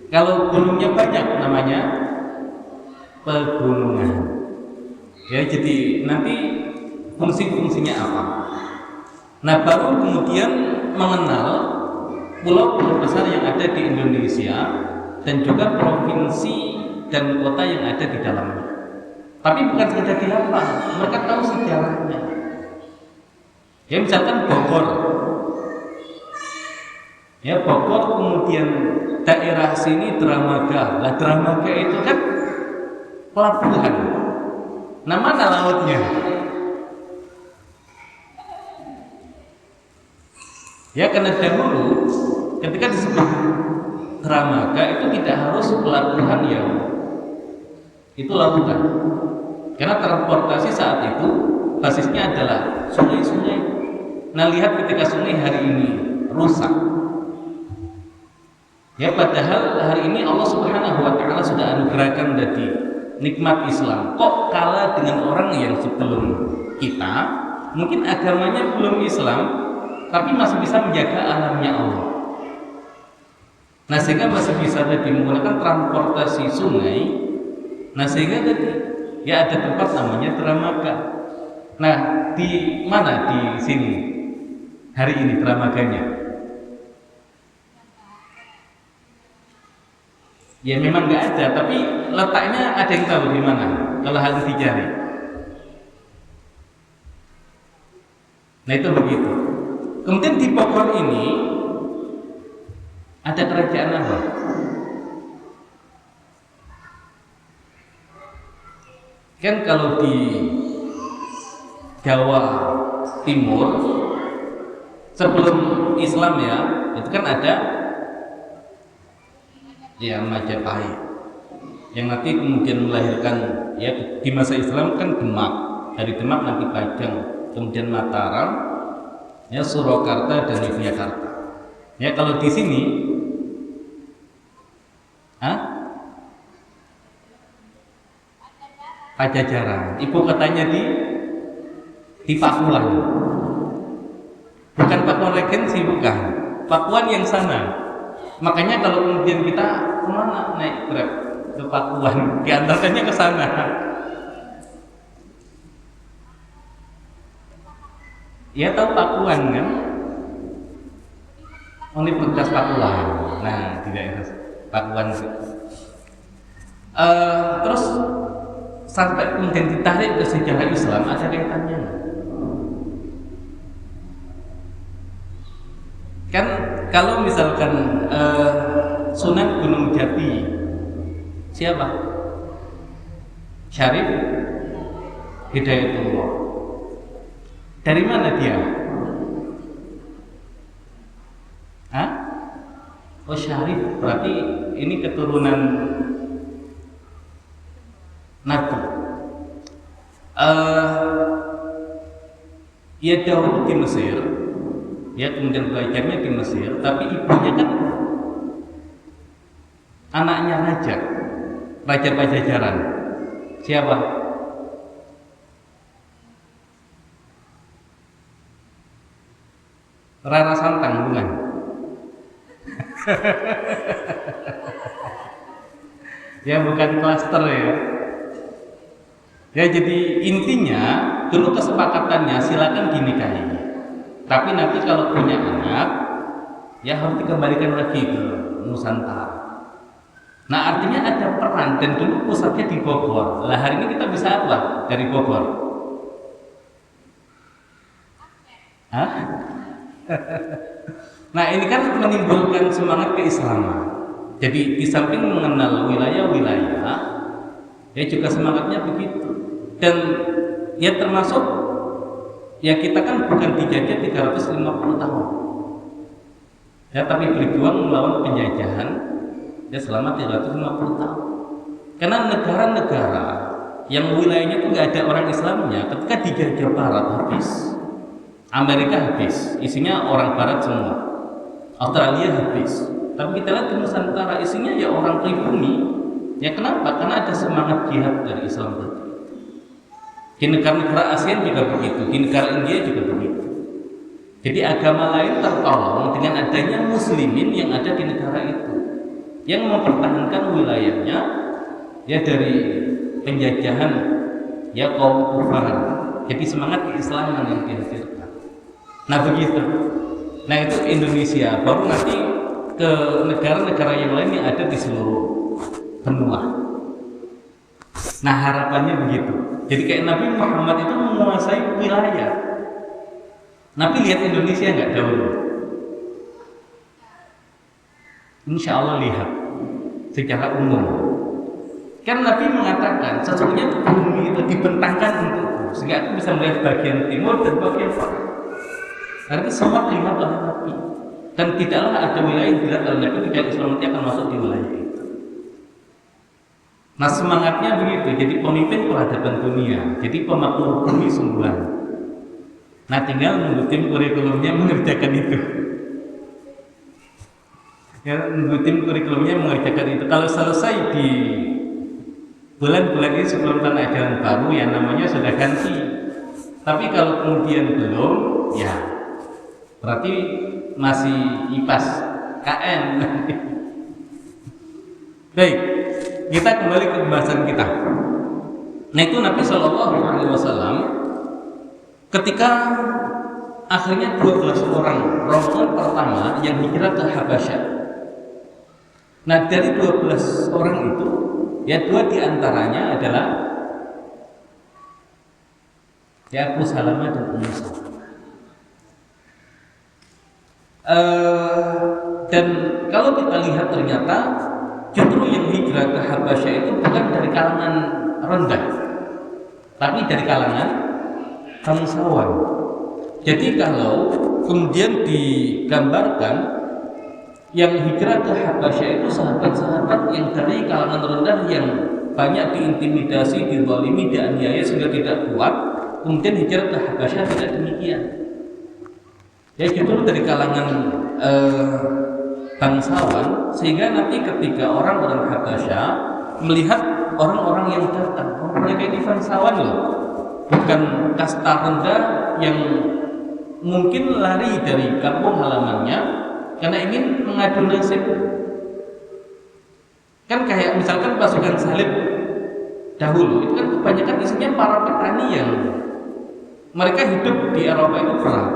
Kalau gunungnya banyak namanya pegunungan. Ya jadi nanti fungsi-fungsinya apa? Nah baru kemudian mengenal pulau-pulau besar yang ada di Indonesia dan juga provinsi dan kota yang ada di dalamnya. Tapi bukan sekedar dihafal, mereka tahu sejarahnya. Ya misalkan Bogor. Ya Bogor kemudian daerah sini Dramaga. Lah Dramaga itu kan pelabuhan. Nah mana lautnya? Ya karena dahulu ketika disebut Dramaga itu tidak harus pelabuhan yang itu lautan. Karena transportasi saat itu basisnya adalah sungai-sungai. Nah lihat ketika sungai hari ini rusak. Ya padahal hari ini Allah Subhanahu wa taala sudah anugerahkan tadi nikmat Islam. Kok kalah dengan orang yang sebelum kita mungkin agamanya belum Islam tapi masih bisa menjaga alamnya Allah. Nah sehingga masih bisa tadi menggunakan transportasi sungai. Nah sehingga tadi Ya ada tempat namanya Dramaga. Nah, di mana di sini hari ini Dramaganya? Ya memang nggak ada, tapi letaknya ada yang tahu di mana kalau harus dicari. Nah itu begitu. Kemudian di Bogor ini ada kerajaan apa? Kan kalau di Jawa Timur sebelum Islam ya, itu kan ada ya Majapahit yang nanti kemudian melahirkan ya di masa Islam kan Demak, dari Demak nanti Pajang, kemudian Mataram, ya Surakarta dan Yogyakarta. Ya kalau di sini, Pajajaran, ibu katanya di Pakuan, bukan Pakuan Regensi, bukan Pakuan yang sana. Makanya kalau kemudian kita kemana naik Grab ke Pakuan, diantarkannya ke sana. Ya tahu Pakuan kan? Universitas Pakuan. Nah, di daerah Pakuan. Terus sampai kemudian ditarik ke sejarah Islam ada kaitannya. Kan kalau misalkan Sunan Gunung Jati siapa? Syarif Hidayatullah. Dari mana dia? Oh Syarif, berarti ini keturunan Nabi. Ia dahulu di Mesir, ya kemudian belajarnya di Mesir, tapi ibunya kan anaknya Raja Pajajaran. Siapa? Rara Santang bukan? Ya bukan klaster ya. Ya jadi intinya dulu kesepakatannya silakan dinikahi. Tapi nanti kalau punya anak ya harus dikembalikan lagi ke Nusantara. Nah artinya ada peran dan dulu pusatnya di Bogor. Lah hari ini kita bisa apa dari Bogor? Nah ini kan menimbulkan semangat keislaman. Jadi di samping mengenal wilayah-wilayah, ya juga semangatnya begitu. Dan ya termasuk ya kita kan bukan dijajah 350 tahun. Ya tapi berjuang melawan penjajahan ya selama 350 tahun. Karena negara-negara yang wilayahnya itu nggak ada orang Islamnya, ketika dijajah Barat habis. Amerika habis, isinya orang Barat semua. Australia habis. Tapi kita lihat di Nusantara isinya ya orang pribumi. Ya kenapa? Karena ada semangat jihad dari Islam tadi. Di negara-negara ASEAN juga begitu, di negara India juga begitu. Jadi agama lain tertolong dengan adanya muslimin yang ada di negara itu, yang mempertahankan wilayahnya ya dari penjajahan ya kaum kufar. Jadi semangat keislaman yang dihadirkan. Nah begitu. Nah itu Indonesia, baru nanti ke negara-negara yang lain yang ada di seluruh benua. Nah harapannya begitu. Jadi kayak Nabi Muhammad itu menguasai wilayah. Nabi lihat Indonesia nggak dahulu? Insya Allah lihat secara umum. Kan Nabi mengatakan sesungguhnya bumi itu dibentangkan untukku, sehingga aku bisa melihat bagian timur dan bagian barat. Karena itu semua dilihat oleh Nabi. Dan tidaklah ada wilayah yang dilihat oleh Nabi tidak Islam akan masuk di wilayah itu. Nah semangatnya begitu, jadi pemimpin peradaban dunia, jadi pemakmur bumi sungguhan. Nah tinggal nunggu tim kurikulumnya mengerjakan itu. Ya nunggu tim kurikulumnya mengerjakan itu. Kalau selesai di bulan-bulan ini sebelum tanah ajaran baru, ya namanya sudah ganti. Tapi kalau kemudian belum, ya berarti masih IPAS KN. Baik. Kita kembali ke pembahasan kita. Nah itu Nabi Shallallahu Alaihi Wasallam ketika akhirnya 12 orang rombongan pertama yang hijrah ke Habasyah. Nah dari 12 orang itu, ya 2 diantaranya adalah ya Abu Salamah dan Ummu Salamah. Dan kalau kita lihat ternyata justru yang hijrah ke Habasyah itu bukan dari kalangan rendah, tapi dari kalangan bangsawan. Jadi kalau kemudian digambarkan yang hijrah ke Habasyah itu sahabat-sahabat yang dari kalangan rendah yang banyak diintimidasi, dizalimi, dianiaya sehingga tidak kuat, kemudian hijrah ke Habasyah tidak demikian. Ya justru dari kalangan bangsawan, sehingga nanti ketika orang-orang Habasyah melihat orang-orang yang datang, mereka ini bangsawan loh, bukan kasta rendah yang mungkin lari dari kampung halamannya karena ingin mengadu nasib. Kan kayak misalkan pasukan salib dahulu itu kan kebanyakan isinya para petani yang mereka hidup di Eropa itu perang,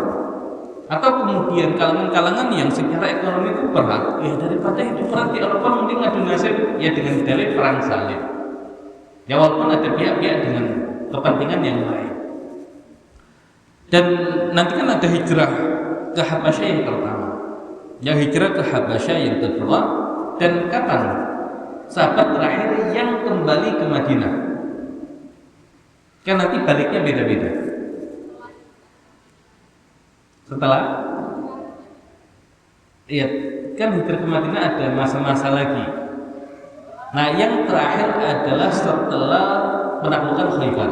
atau kemudian kalangan-kalangan yang secara ekonomi itu berat, ya daripada hidup berat di Eropa mending ngadu nasib ya dengan dalih perang salib. Ya walaupun ada pihak-pihak dengan kepentingan yang lain. Dan nanti kan ada hijrah ke Habasyah yang pertama, yang hijrah ke Habasyah yang kedua, dan kapan sahabat terakhir yang kembali ke Madinah? Kan nanti baliknya beda-beda. Setelah iya, kan hijrah ke Madinah ada masa-masa lagi. Nah, yang terakhir adalah setelah menaklukkan Khaybar.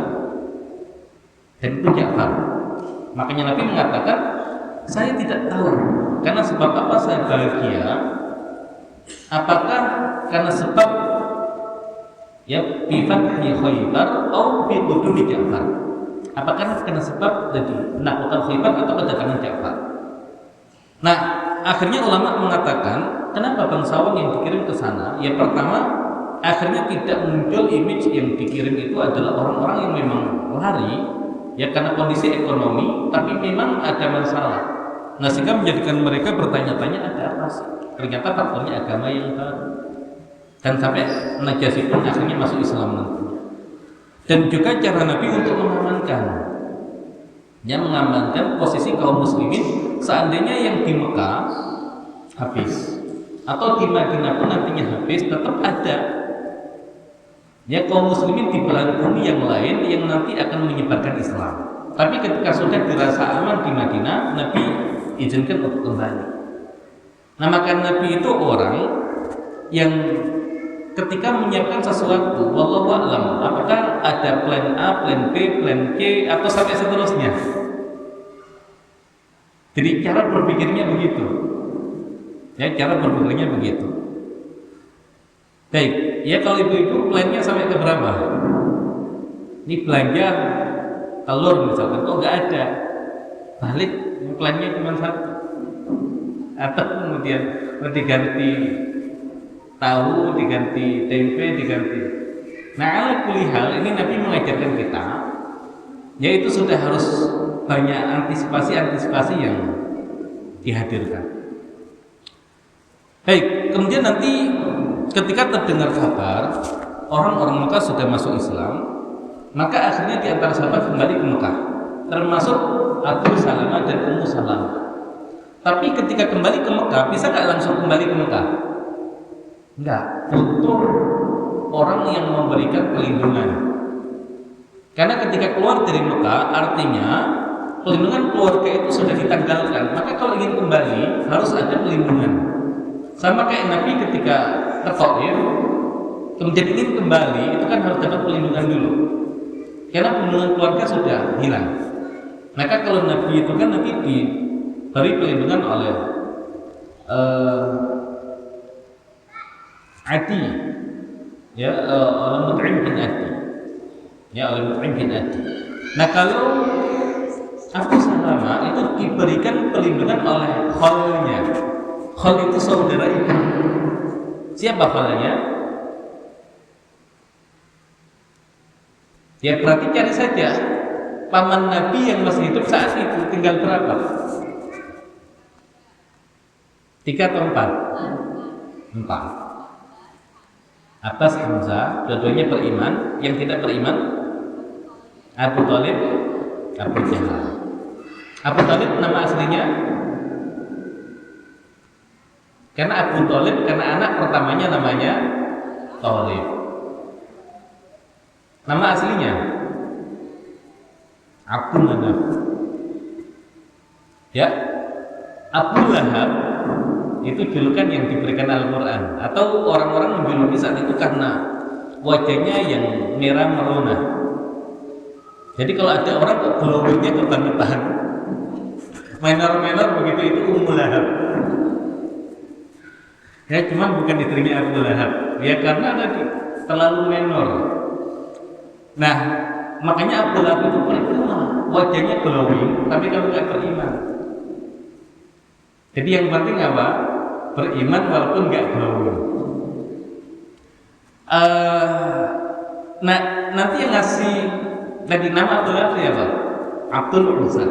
Dan itu Ja'far. Makanya Nabi mengatakan, saya tidak tahu karena sebab apa saya bahagia. Apakah karena sebab ya bi fathi Khaybar atau bi qudumi Ja'far? Apakah karena sebab tadi menaklukkan Khaybar atau kedatangan Ja'far? Nah, akhirnya ulama mengatakan, kenapa bangsawan yang dikirim ke sana? Ya pertama, akhirnya tidak muncul image yang dikirim itu adalah orang-orang yang memang lari ya karena kondisi ekonomi, tapi memang ada masalah. Nah, sehingga menjadikan mereka bertanya-tanya ada apa sih? Ternyata faktornya agama yang baru. Dan sampai Najasyi pun akhirnya masuk Islam nantinya. Dan juga cara Nabi untuk mengamankan, ya mengamankan posisi kaum muslimin seandainya yang di Mekah habis atau di Madinah pun nantinya habis, tetap ada ya kaum muslimin di belahan bumi yang lain yang nanti akan menyebarkan Islam. Tapi ketika sudah dirasa aman di Madinah, Nabi izinkan untuk kembali. Nah, maka Nabi itu orang yang ketika menyiapkan sesuatu, wallahu a'lam, apakah ada plan A, plan B, plan C, atau sampai seterusnya. Jadi cara berpikirnya begitu. Ya, cara berpikirnya begitu. Baik, ya kalau ibu-ibu plannya sampai ke berapa? Ini belanja telur misalkan, kok nggak ada, balik plannya cuma satu, atau kemudian diganti tahu, diganti tempe, diganti. Nah, ala kulli hal ini Nabi mengajarkan kita, yaitu sudah harus banyak antisipasi yang dihadirkan. Baik, kemudian nanti ketika terdengar kabar orang-orang Mekah sudah masuk Islam, maka akhirnya di antara sahabat kembali ke Mekah, termasuk Abu Salamah dan Ummu Salamah. Tapi ketika kembali ke Mekah, bisa nggak langsung kembali ke Mekah? Enggak, butuh orang yang memberikan pelindungan. Karena ketika keluar dari Mekah, artinya pelindungan keluarga itu sudah ditanggalkan. Maka kalau ingin kembali, harus ada pelindungan. Sama kayak Nabi ketika ke Thaif, kemudian ingin kembali, itu kan harus dapat pelindungan dulu. Karena pelindungan keluarga sudah hilang. Maka kalau Nabi itu kan Nabi diberi pelindungan oleh Adi, ya, oleh Mut'im bin Adi, ya, oleh Mut'im bin Adi. Nah, kalau Abu Salamah itu diberikan pelindungan oleh khalnya. Khal itu saudara ibu. Siapa khalnya? Ya berarti cari saja paman Nabi yang masih hidup saat itu tinggal berapa? 3 atau 4? 4. Abbas, Hamzah, dua-duanya beriman. Yang tidak beriman Abu Thalib, Abu Jahal. Abu Thalib nama aslinya, karena Abu Thalib karena anak pertamanya namanya Thalib. Nama aslinya Abu Manaf. Ya, Abu Lahab itu julukan yang diberikan Al-Quran, atau orang-orang menjuluki saat itu karena wajahnya yang merah merona. Jadi kalau ada orang kok glowingnya kebangetan, menor-menor begitu, itu Ummu Lahab. Ya cuma bukan diterima Abu Lahab, ya karena tadi terlalu menor. Nah makanya Abu Lahab itu percuma, wajahnya glowing, tapi kalau nggak beriman. Jadi yang penting apa? Beriman walaupun nggak glowing. Nah nanti yang ngasih tadi nama Abu Lahab siapa? Abdul Uzza.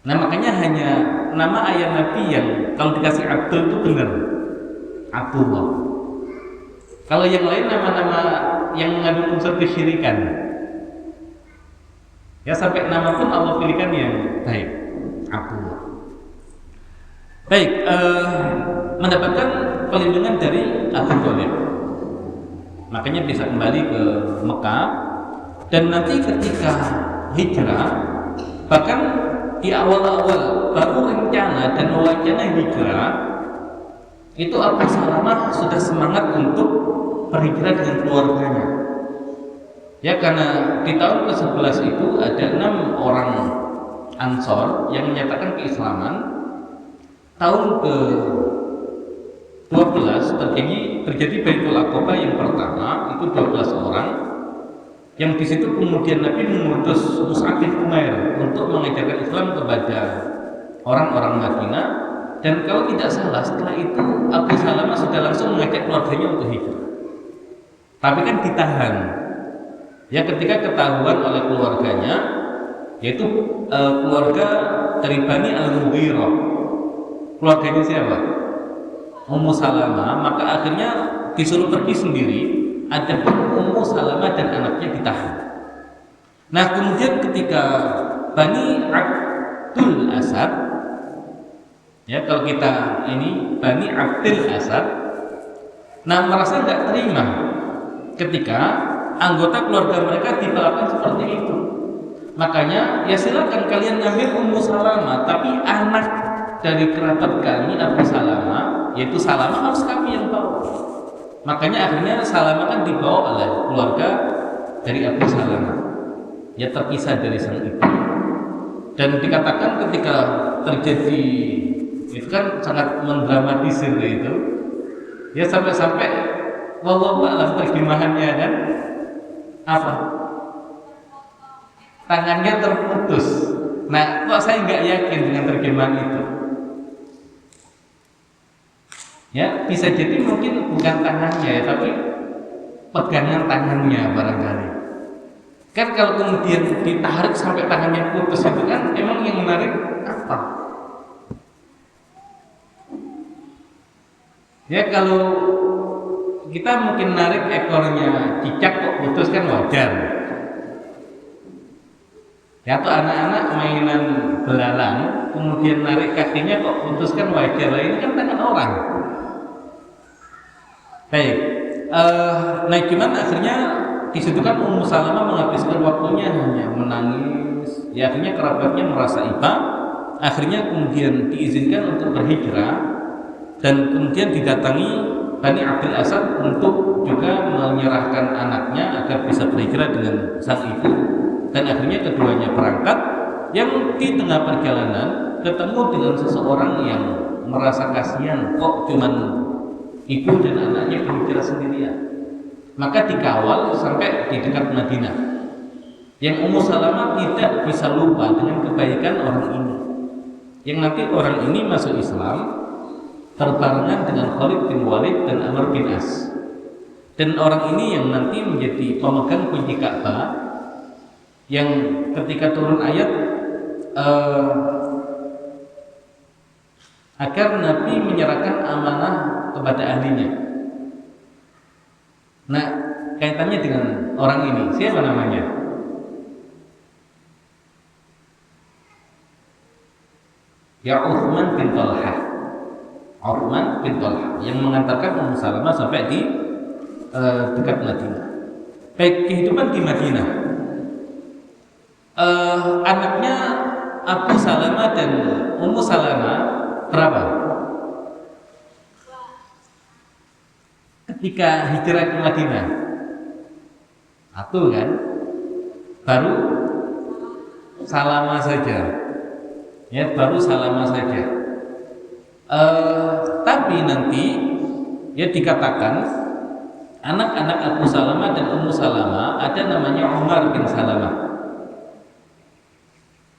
Nah makanya hanya nama ayah Nabi yang kalau dikasih Abdul itu benar, Abdullah. Kalau yang lain nama-nama yang mengandung unsur kesyirikan, ya sampai nama pun Allah pilihkan yang baik, Abdullah. Baik, mendapatkan perlindungan dari Abu Thalib, makanya bisa kembali ke Mekah. Dan nanti ketika hijrah, bahkan di awal-awal baru rencana dan wacana hijrah, itu Abu Salamah sudah semangat untuk berhijrah dengan keluarganya. Ya karena di tahun ke-11 itu ada 6 orang Ansor yang menyatakan keislaman. Tahun ke-12 terjadi Baitul Aqabah yang pertama, itu 12 orang. Yang di situ kemudian Nabi mengutus Mus'ab bin Umair untuk mengajarkan Islam kepada orang-orang Madinah. Dan kalau tidak salah setelah itu Abu Salamah sudah langsung mengajak keluarganya untuk hijrah. Tapi kan ditahan. Ya ketika ketahuan oleh keluarganya, yaitu keluarga dari Bani Al-Mughirah. Keluarganya siapa? Ummu Salamah. Maka akhirnya disuruh pergi sendiri. Ada Ummu Salamah dan anaknya ditahan. Nah kemudian ketika Bani Abdul Asad, ya kalau kita ini Bani Abdul Asad, nah merasa nggak terima ketika anggota keluarga mereka diperlakukan seperti itu. Makanya ya silakan kalian ngambil Ummu Salamah, tapi anak dari kerabat kami Abu Salamah, yaitu Salamah, harus kami yang bawa. Makanya akhirnya Salamah kan dibawa oleh keluarga dari Abu Salamah, ya terpisah dari sang ibu. Dan dikatakan ketika terjadi itu kan sangat mendramatisir itu, ya sampai-sampai wallahu a'lam terjemahannya kan apa? Tangannya terputus. Nah, kok saya nggak yakin dengan terjemahan itu? Ya, bisa jadi mungkin bukan tangannya ya, tapi pegangan tangannya barangkali. Kan kalau kemudian ditarik sampai tangannya putus itu kan emang yang menarik apa? Ya kalau kita mungkin narik ekornya cicak kok putus kan wajar. Ya atau anak-anak mainan belalang kemudian narik kakinya kok putus kan wajar. Lah ini kan tangan orang. Baik, nah cuman akhirnya disitu kan Ummu Salamah menghabiskan waktunya hanya menangis. Ya akhirnya kerabatnya merasa iba. Akhirnya kemudian diizinkan untuk berhijrah dan kemudian didatangi Bani Abdul Asad untuk juga menyerahkan anaknya agar bisa berhijrah dengan sang ibu. Dan akhirnya keduanya berangkat. Yang di tengah perjalanan ketemu dengan seseorang yang merasa kasihan, kok cuman ibu dan anaknya berhijrah sendirian. Maka dikawal sampai di dekat Madinah. Yang Ummu Salamah tidak bisa lupa dengan kebaikan orang ini. Yang nanti orang ini masuk Islam berbarengan dengan Khalid bin Walid dan Amr bin As. Dan orang ini yang nanti menjadi pemegang kunci Ka'bah, yang ketika turun ayat agar Nabi menyerahkan amanah kepada ahlinya. Nah, kaitannya dengan orang ini, siapa namanya? Ya Uthman bin Talha. Uthman bin Talha yang mengantarkan Ummu Salamah sampai di dekat Madinah. Baik, kehidupan di Madinah. Anaknya Abu Salamah dan Ummu Salamah berapa? Ketika hijrah ke Madinah, satu kan? Baru Salamah saja. Ya, baru Salamah saja. Tapi nanti ya dikatakan anak-anak Abu Salamah dan Ummu Salamah ada namanya Umar bin Salamah.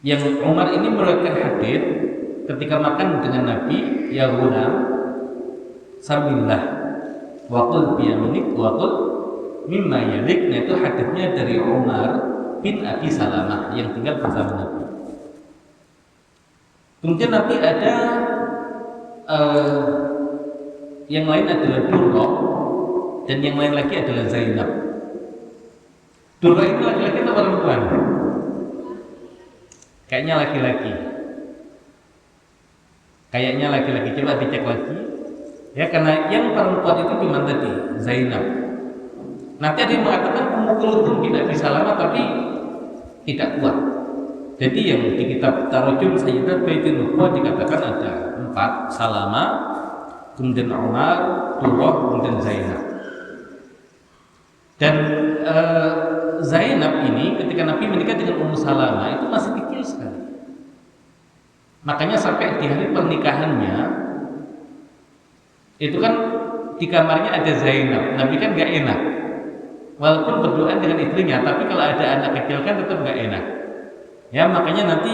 Yang Umar ini meriwayatkan hadis ketika makan dengan Nabi, ya ghulam, samillah wa qul bi yaminik wa qul mimma yalik. Nah, itu hadisnya dari Umar bin Abi Salamah yang tinggal bersama Nabi. Kemudian Nabi ada yang lain adalah Durrah, dan yang lain lagi adalah Zainab. Durrah itu laki-laki atau perempuan? Kayaknya laki-laki. Kayaknya laki-laki. Coba dicek lagi. Ya, karena yang perempuan itu cuma tadi Zainab. Nanti ada yang mengatakan Ummu Kulthum tidak bisa lama tapi tidak kuat. Jadi yang di kitab Tarjum Sayyidat Baitin Nubuwah dikatakan ada 4, Salamah, kemudian Umar, Durrah, kemudian Zainab. Dan Zainab ini ketika Nabi menikah dengan Ummu Salamah itu masih kecil sekali. Makanya sampai di hari pernikahannya itu kan di kamarnya ada Zainab. Nabi kan gak enak, walaupun berdoa dengan istrinya, tapi kalau ada anak kecil kan tetap gak enak. Ya, makanya nanti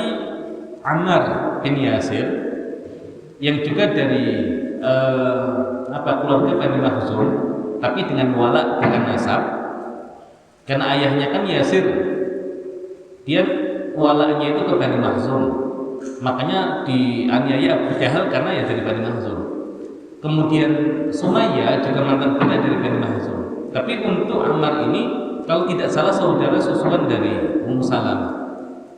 Ammar bin Yasir yang juga dari keluarga Bani Makhzum, tapi dengan wala, dengan nasab, karena ayahnya kan Yasir, dia walanya itu ke Bani Makhzum, makanya dianiaya Abu Jahal karena ya dari Bani Makhzum. Kemudian Sumayyah juga mantan budak dari Bani Makhzum. Tapi untuk Ammar ini kalau tidak salah saudara susuan dari Ummu Salamah.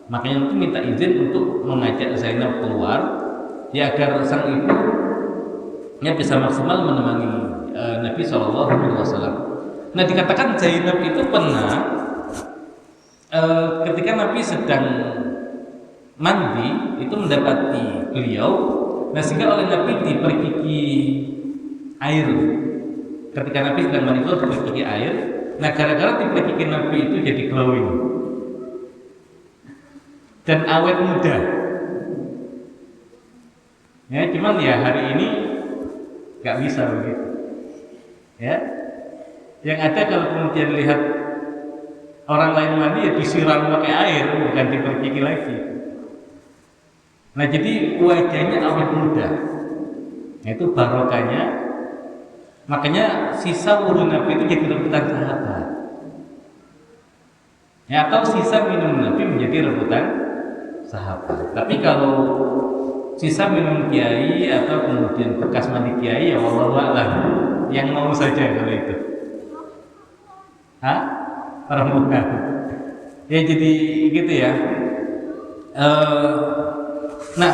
Makanya itu minta izin untuk mengajak Zainab keluar, ya agar sang ibu nya bisa maksimal menemani Nabi SAW. Nah, dikatakan Zainab itu pernah ketika Nabi sedang mandi itu mendapati beliau, nah sehingga oleh Nabi diperkiki air. Ketika Nabi sedang mandi itu diperkiki air. Nah, gara-gara diperkiki Nabi itu jadi glowing dan awet muda. Ya, cuman ya hari ini nggak bisa begitu. Ya, yang ada kalau kemudian lihat orang lain mandi ya disiram pakai air, bukan diperkiki lagi. Nah, jadi wajahnya awet muda. Nah, itu barokahnya. Makanya sisa wudhu Nabi itu jadi rebutan sahabat. Ya, atau sisa minum Nabi menjadi rebutan sahabat. Tapi kalau sisa minum kiai atau kemudian bekas mandi kiai, ya wallahu a'lam, yang mau saja kalau itu. Perempuan. Ya jadi gitu ya. Nah,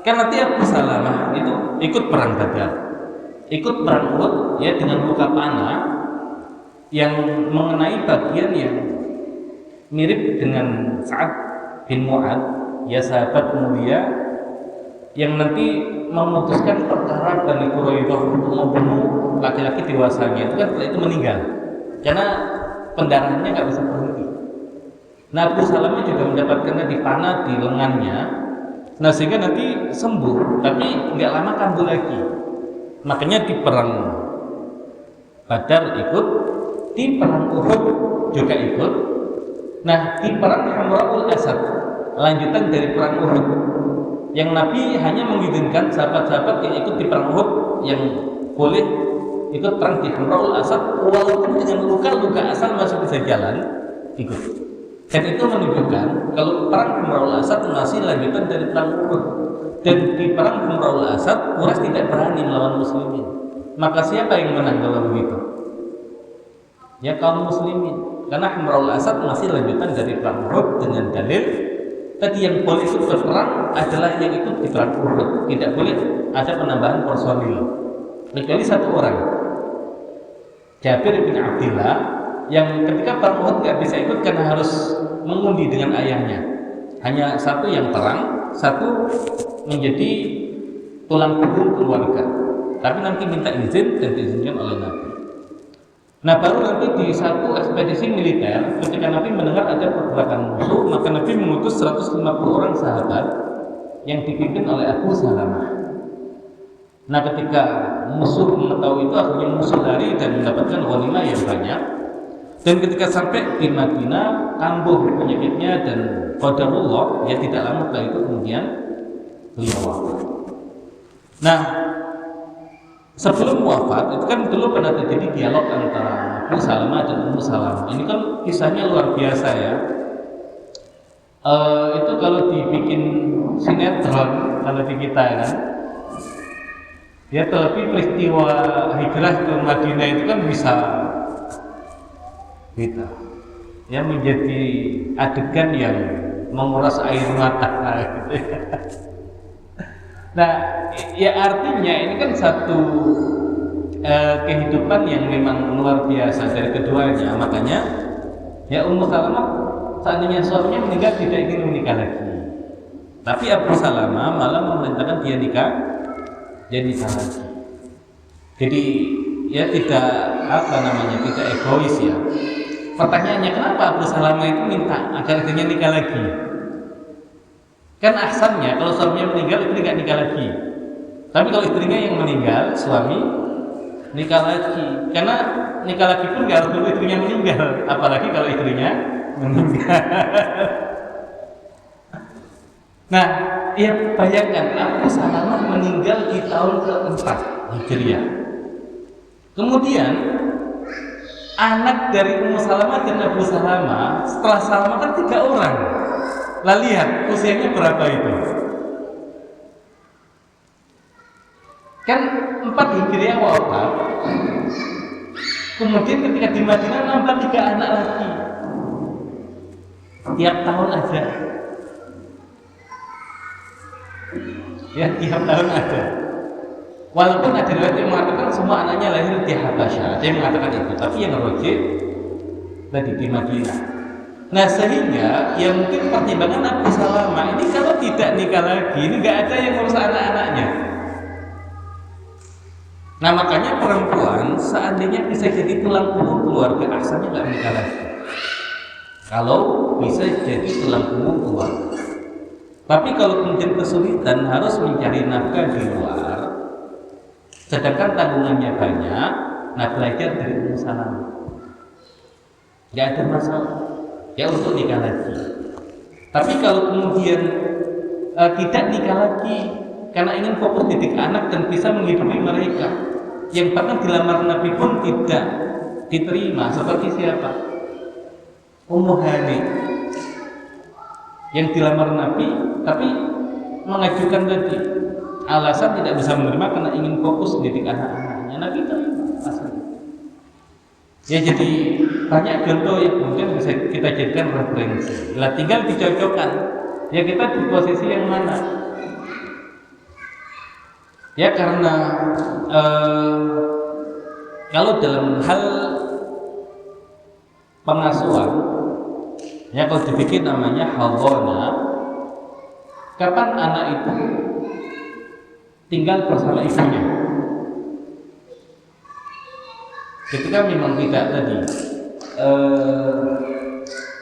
kan nanti Abu Salamah itu ikut perang Badar, ikut perang Uhud ya dengan luka panah yang mengenai bagian yang mirip dengan Sa'ad bin Mu'ad, ya sahabat mulia yang nanti memutuskan perkara Bani Quraidah untuk membunuh laki-laki dewasanya itu kan setelah itu meninggal karena pendarahannya nggak bisa berhenti. Nah, Abu Salamah juga mendapatkan di panah di lengannya. Nah, sehingga nanti sembuh, tapi nggak lama kambuh lagi. Makanya di perang Badar ikut, di perang Uhud juga ikut. Nah, di perang Hamra'ul Asad, lanjutan dari perang Uhud, yang Nabi hanya mengizinkan sahabat-sahabat yang ikut di perang Uhud yang boleh ikut perang di Hamraul Asad walaupun dengan luka-luka asal masih bisa jalan ikut. Dan itu menunjukkan kalau perang Hamraul Asad masih lanjutan dari perang Uhud. Dan di perang Hamraul Asad Quraisy tidak berani melawan muslimin. Maka siapa yang menang kalau begitu? Ya kaum muslimin. Karena Hamraul Asad masih lanjutan dari perang Uhud dengan dalil tadi yang boleh ikut berperang adalah yang ikut di perang Uhud. Tidak boleh ada penambahan personil. Kecuali satu orang, Jabir bin Abdullah, yang ketika perang Uhud nggak bisa ikut karena harus mengundi dengan ayahnya. Hanya satu yang perang, satu menjadi tulang punggung keluarga. Tapi nanti minta izin dan diizinkan oleh Nabi. Nah baru nanti di satu ekspedisi militer ketika Nabi mendengar ada pergerakan musuh, maka Nabi mengutus 150 orang sahabat yang dipimpin oleh Abu Salamah. Nah ketika musuh mengetahui itu akhirnya musuh lari dan mendapatkan ghanimah yang banyak. Dan ketika sampai di Madinah kambuh penyakitnya dan qadarullah ya tidak lama setelah itu kemudian beliau wafat. Nah sebelum wafat itu kan dulu pernah terjadi dialog antara Abu Salamah dan Ummu Salamah. Ini kan kisahnya luar biasa ya. Itu kalau dibikin sinetron kalau di kita kan, ya tapi peristiwa hijrah ke Madinah itu kan bisa gitu, ya menjadi adegan yang menguras air mata gitu ya. Nah, ya artinya ini kan satu kehidupan yang memang luar biasa dari keduanya. Makanya ya Ummu Salamah seandainya suaminya meninggal tidak ingin menikah lagi. Tapi Abu Salamah malah memerintahkan dia nikah lagi. Jadi ya tidak tidak egois ya. Pertanyaannya kenapa Abu Salamah itu minta agar istrinya nikah lagi? Kan ahsannya kalau suaminya meninggal istri nggak nikah lagi. Tapi kalau istrinya yang meninggal, suami nikah lagi. Karena nikah lagi pun nggak harus nunggu istrinya meninggal, apalagi kalau istrinya meninggal. Nah, ya bayangkan Abu Salamah meninggal di tahun ke-4 Hijriah. Kemudian anak dari Ummu Salamah dan Abu Salamah setelah Salamah kan 3 orang. Lah lihat usianya berapa itu? Kan 4 Hijriah wafat. Kemudian ketika di Madinah nambah 3 anak lagi. Tiap tahun ada. Ya tiap tahun ada. Walaupun ada riwayat yang mengatakan semua anaknya lahir di Habasyah, ada yang mengatakan itu, tapi yang rajih tadi di Madinah. Nah sehingga ya mungkin pertimbangan Abu Salamah ini kalau tidak nikah lagi, ini nggak ada yang ngurus anak-anaknya. Nah makanya perempuan seandainya bisa jadi tulang punggung keluarga, asalnya nggak nikah lagi. Kalau bisa jadi tulang punggung keluarga. Tapi kalau kemudian kesulitan harus mencari nafkah di luar, sedangkan tanggungannya banyak, nah belajar dari Ummu Salamah. Nggak ada masalah. Ya untuk nikah lagi. Tapi kalau kemudian tidak nikah lagi karena ingin fokus didik anak dan bisa menghidupi mereka, yang bahkan dilamar Nabi pun tidak diterima. Seperti siapa? Ummu Hani yang dilamar Nabi tapi mengajukan tadi alasan tidak bisa menerima karena ingin fokus didik anak-anaknya. Nabi terima asalnya. Ya jadi banyak contoh yang kemudian bisa kita jadikan referensi. Lah tinggal dicocokkan. Ya kita di posisi yang mana? Ya karena kalau dalam hal pengasuhan, ya kalau dibikin namanya hadhana, kapan anak itu tinggal bersama ibunya? Ketika memang tidak tadi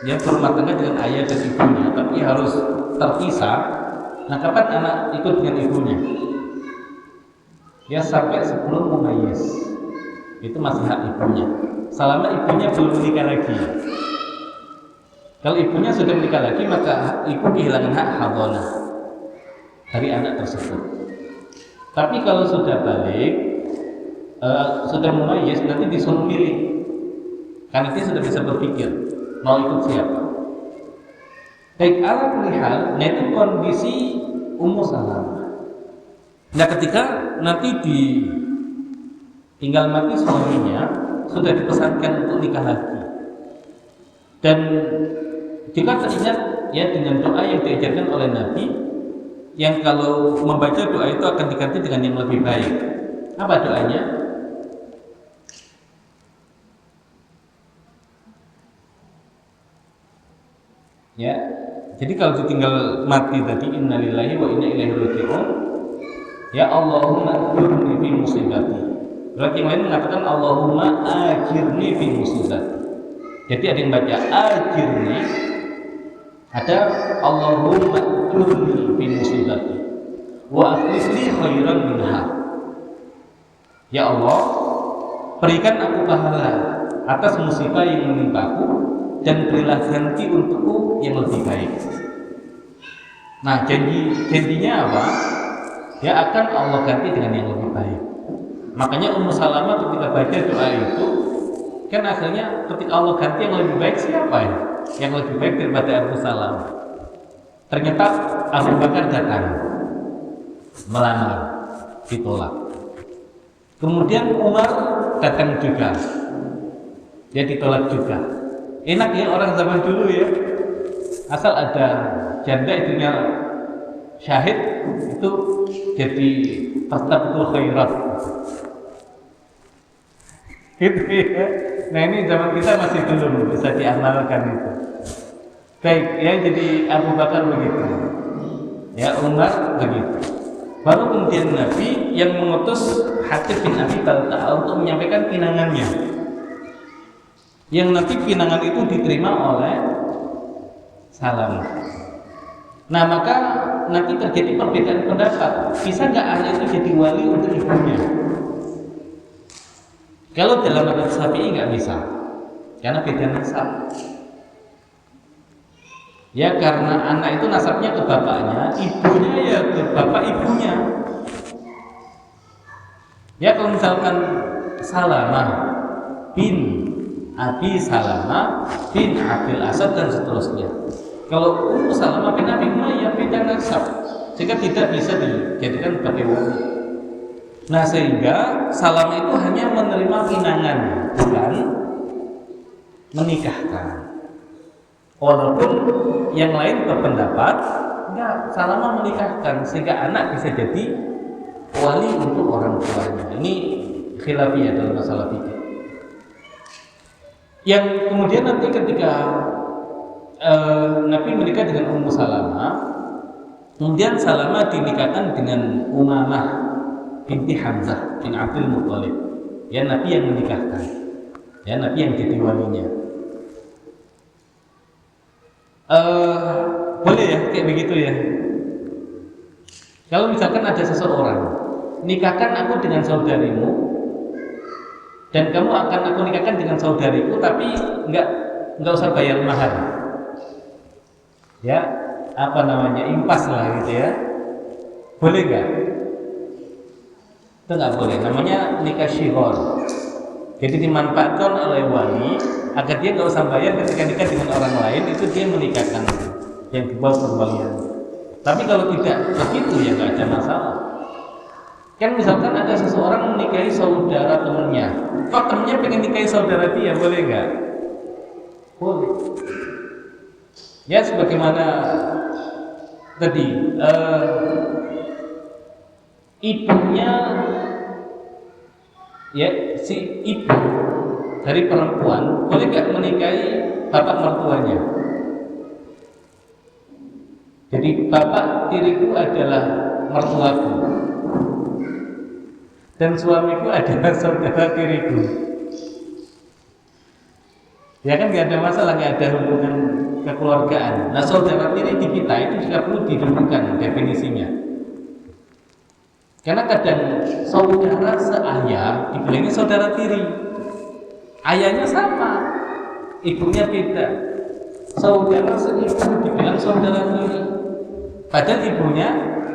dia berumah tangga dengan ayah dan ibunya, tapi harus terpisah. Nah, kapan anak ikut dengan ibunya? Ya sampai sebelum mumayyiz, itu masih hak ibunya. Selama ibunya belum menikah lagi. Kalau ibunya sudah menikah lagi, maka ibu kehilangan hak hadhana dari anak tersebut. Tapi kalau sudah balik, sudah mumayyiz, nanti disuruh milih, karena dia sudah bisa berpikir mau ikut siapa. Baik, ala kulli hal, nah itu kondisi Ummu Salamah. Nah ketika nanti tinggal mati suaminya, sudah dipesankan untuk nikah lagi. Dan jika teringat ya dengan doa yang diajarkan oleh Nabi, yang kalau membaca doa itu akan diganti dengan yang lebih baik. Apa doanya? Ya, jadi kalau ditinggal mati tadi, innalillahi wa inna ilaihi raji'un. Ya Allahumma ajirni fi musibati. Berarti yang lain mengatakan Allahumma ajirni fi musibati. Jadi ada yang baca ajirni, ada Allahumma ajirni fi musibati wa akhlif li khairan minha. Ya Allah, berikan aku pahala atas musibah yang menimpaku dan berilah ganti untukku yang lebih baik. Nah, janjinya apa? Ya akan Allah ganti dengan yang lebih baik. Makanya Ummu Salamah ketika baca doa itu, kan akhirnya ketika Allah ganti yang lebih baik siapa ya? Yang lebih baik daripada Ummu Salamah. Ternyata Abu Bakar datang melamar, ditolak. Kemudian Umar datang juga, dia ditolak juga. Enak ya orang zaman dulu ya, asal ada janda itunya syahid itu jadi fastabiqul khairat gitu ya. Nah ini zaman kita masih belum bisa diamalkan itu. Baik ya, jadi Abu Bakar begitu ya, Umar begitu. Baru kemudian Nabi yang mengutus Hatib bin Abi Balta'a untuk menyampaikan pinangannya. Yang nanti pinangan itu diterima oleh Salamah. Nah maka nanti terjadi perbedaan pendapat, bisa nggak anak itu jadi wali untuk ibunya? Kalau dalam mazhab Syafi'i nggak bisa, karena beda nasab. Ya karena anak itu nasabnya ke bapaknya, ibunya ya ke bapak ibunya. Ya kalau misalkan Salamah bin Abi Salamah bin Abdul Asad dan seterusnya. Kalau Ummu Salamah bin Abi Umayyah beda nasab, sehingga tidak bisa dijadikan sebagai wali. Nah sehingga Salamah itu hanya menerima pinangan, bukan menikahkan. Walaupun yang lain berpendapat enggak, Salamah menikahkan sehingga anak bisa jadi wali untuk orang tuanya. Ini khilafiyah dalam masalah fikih. Yang kemudian nanti ketika Nabi menikah dengan Ummu Salamah, kemudian Salamah dinikahkan dengan Umamah binti Hamzah bin Abdul Muttalib. Ya Nabi yang menikahkan, ya Nabi yang jadi walinya. Boleh ya kayak begitu ya. Kalau misalkan ada seseorang, nikahkan aku dengan saudarimu, dan kamu akan aku nikahkan dengan saudariku, tapi nggak usah bayar mahar. Ya, apa namanya, impas lah gitu ya. Boleh nggak? Itu nggak boleh. Namanya nikah syighar. Jadi dimanfaatkan oleh wali agar dia nggak usah bayar ketika nikah dengan orang lain, itu dia menikahkan yang di bawah perwalian. Tapi kalau tidak begitu ya nggak ada masalah. Kan misalkan ada seseorang menikahi saudara temannya, kok temannya pengen nikahi saudara dia, boleh nggak? Boleh. Ya sebagaimana tadi ibunya, ya si ibu dari perempuan boleh nggak menikahi bapak mertuanya? Jadi bapak tiriku adalah mertuaku dan suamiku adalah saudara tiriku. Ya kan nggak ada masalah, nggak ada hubungan kekeluargaan. Nah saudara tiri di kita itu juga perlu didudukkan definisinya. Karena kadang saudara seayah dibilangnya saudara tiri, ayahnya sama, ibunya beda. Saudara seibu dibilang saudara tiri, padahal ibunya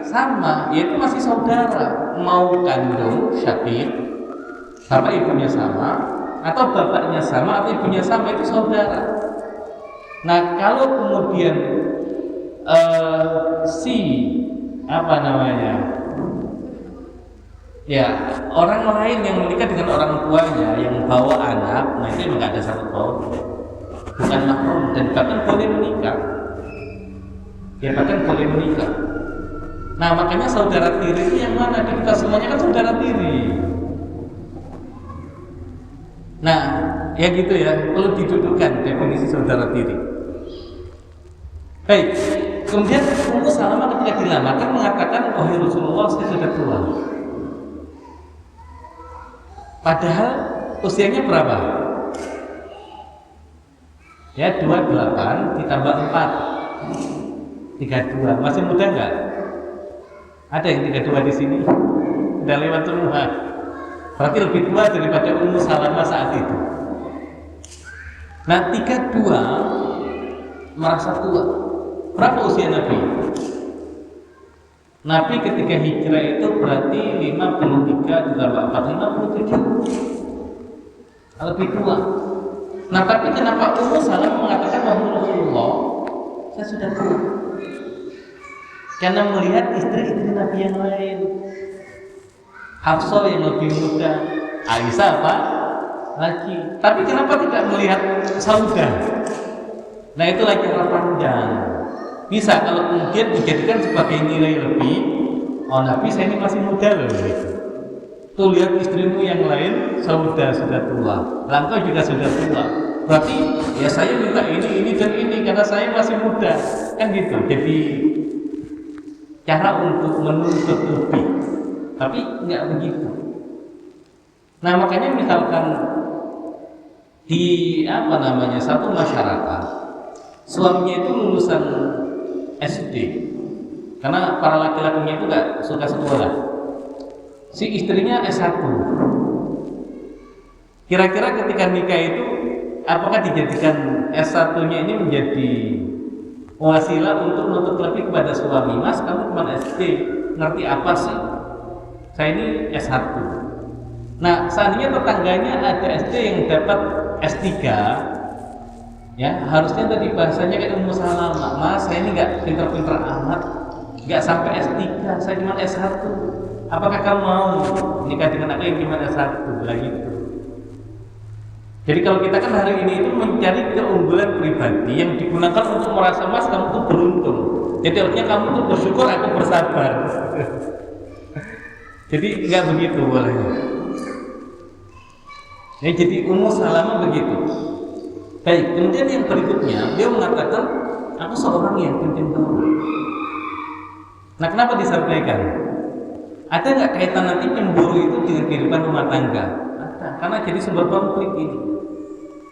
sama, yaitu masih saudara, mau kandung syakik sama ibunya sama, atau bapaknya sama, atau ibunya sama, itu saudara. Nah kalau kemudian si apa namanya ya orang lain yang menikah dengan orang tuanya yang bawa anak, nah itu memang ada satu tahun, bukan mahram dan bahkan boleh menikah, ya bahkan boleh menikah. Nah makanya saudara tiri ini yang mana? Kita semuanya kan saudara tiri. Nah ya gitu ya, perlu didudukkan definisi saudara tiri. Baik, kemudian Ummu Salamah ketika dilamar mengatakan, oh ya Rasulullah, saya sudah tua. Padahal usianya berapa? Ya 28 ditambah 4 32, masih muda enggak? Ada yang 32 di sini? Udah lewat semua. Berarti lebih tua daripada Ummu Salamah saat itu. Nah 32 merasa tua. Berapa usia Nabi? Nabi ketika hijrah itu berarti 53 ditambah 4 57. Lebih tua. Nah tapi kenapa Ummu Salamah mengatakan wahai Rasulullah, saya sudah tua? Karena melihat istri-istri Nabi yang lain, Hafsah yang lebih muda, Aisyah apa lagi. Tapi kenapa tidak melihat Saudah? Nah itu lagi jangka panjang. Bisa kalau kemudian dijadikan sebagai nilai lebih. Oh Nabi, saya ini masih muda loh gitu. Tuh lihat istrimu yang lain sudah tua, langkah juga sudah tua. Berarti ya saya minta ini dan ini karena saya masih muda, kan gitu. Jadi cara untuk menuntut lebih, tapi nggak begitu. Nah makanya misalkan di apa namanya satu masyarakat, suaminya itu lulusan SD, karena para laki-lakinya itu nggak suka sekolah. Si istrinya S1. Kira-kira ketika nikah itu apakah dijadikan S1-nya ini menjadi wasilah untuk menuntut lebih kepada suami? Mas, kamu cuma SD, ngerti apa sih? Saya ini S1. Nah, seandainya tetangganya ada SD yang dapat S3, ya harusnya tadi bahasanya kayak Ummu Salamah, Mas, saya ini nggak pinter-pinter amat, nggak sampai S3, saya cuma S1. Apakah kamu mau nikah dengan aku yang cuma S1? Gitu. Jadi kalau kita kan hari ini itu mencari keunggulan pribadi yang digunakan untuk merasa Mas kamu tuh beruntung. Jadi artinya kamu tuh bersyukur, aku bersabar. Jadi nggak begitu bolehnya. Ya, jadi Ummu Salamah begitu. Baik, kemudian yang berikutnya dia mengatakan aku seorang yang pimpin kaum. Nah kenapa disampaikan? Ada nggak kaitan nanti cemburu itu dengan kehidupan rumah tangga? Ada, karena jadi sumber konflik ini.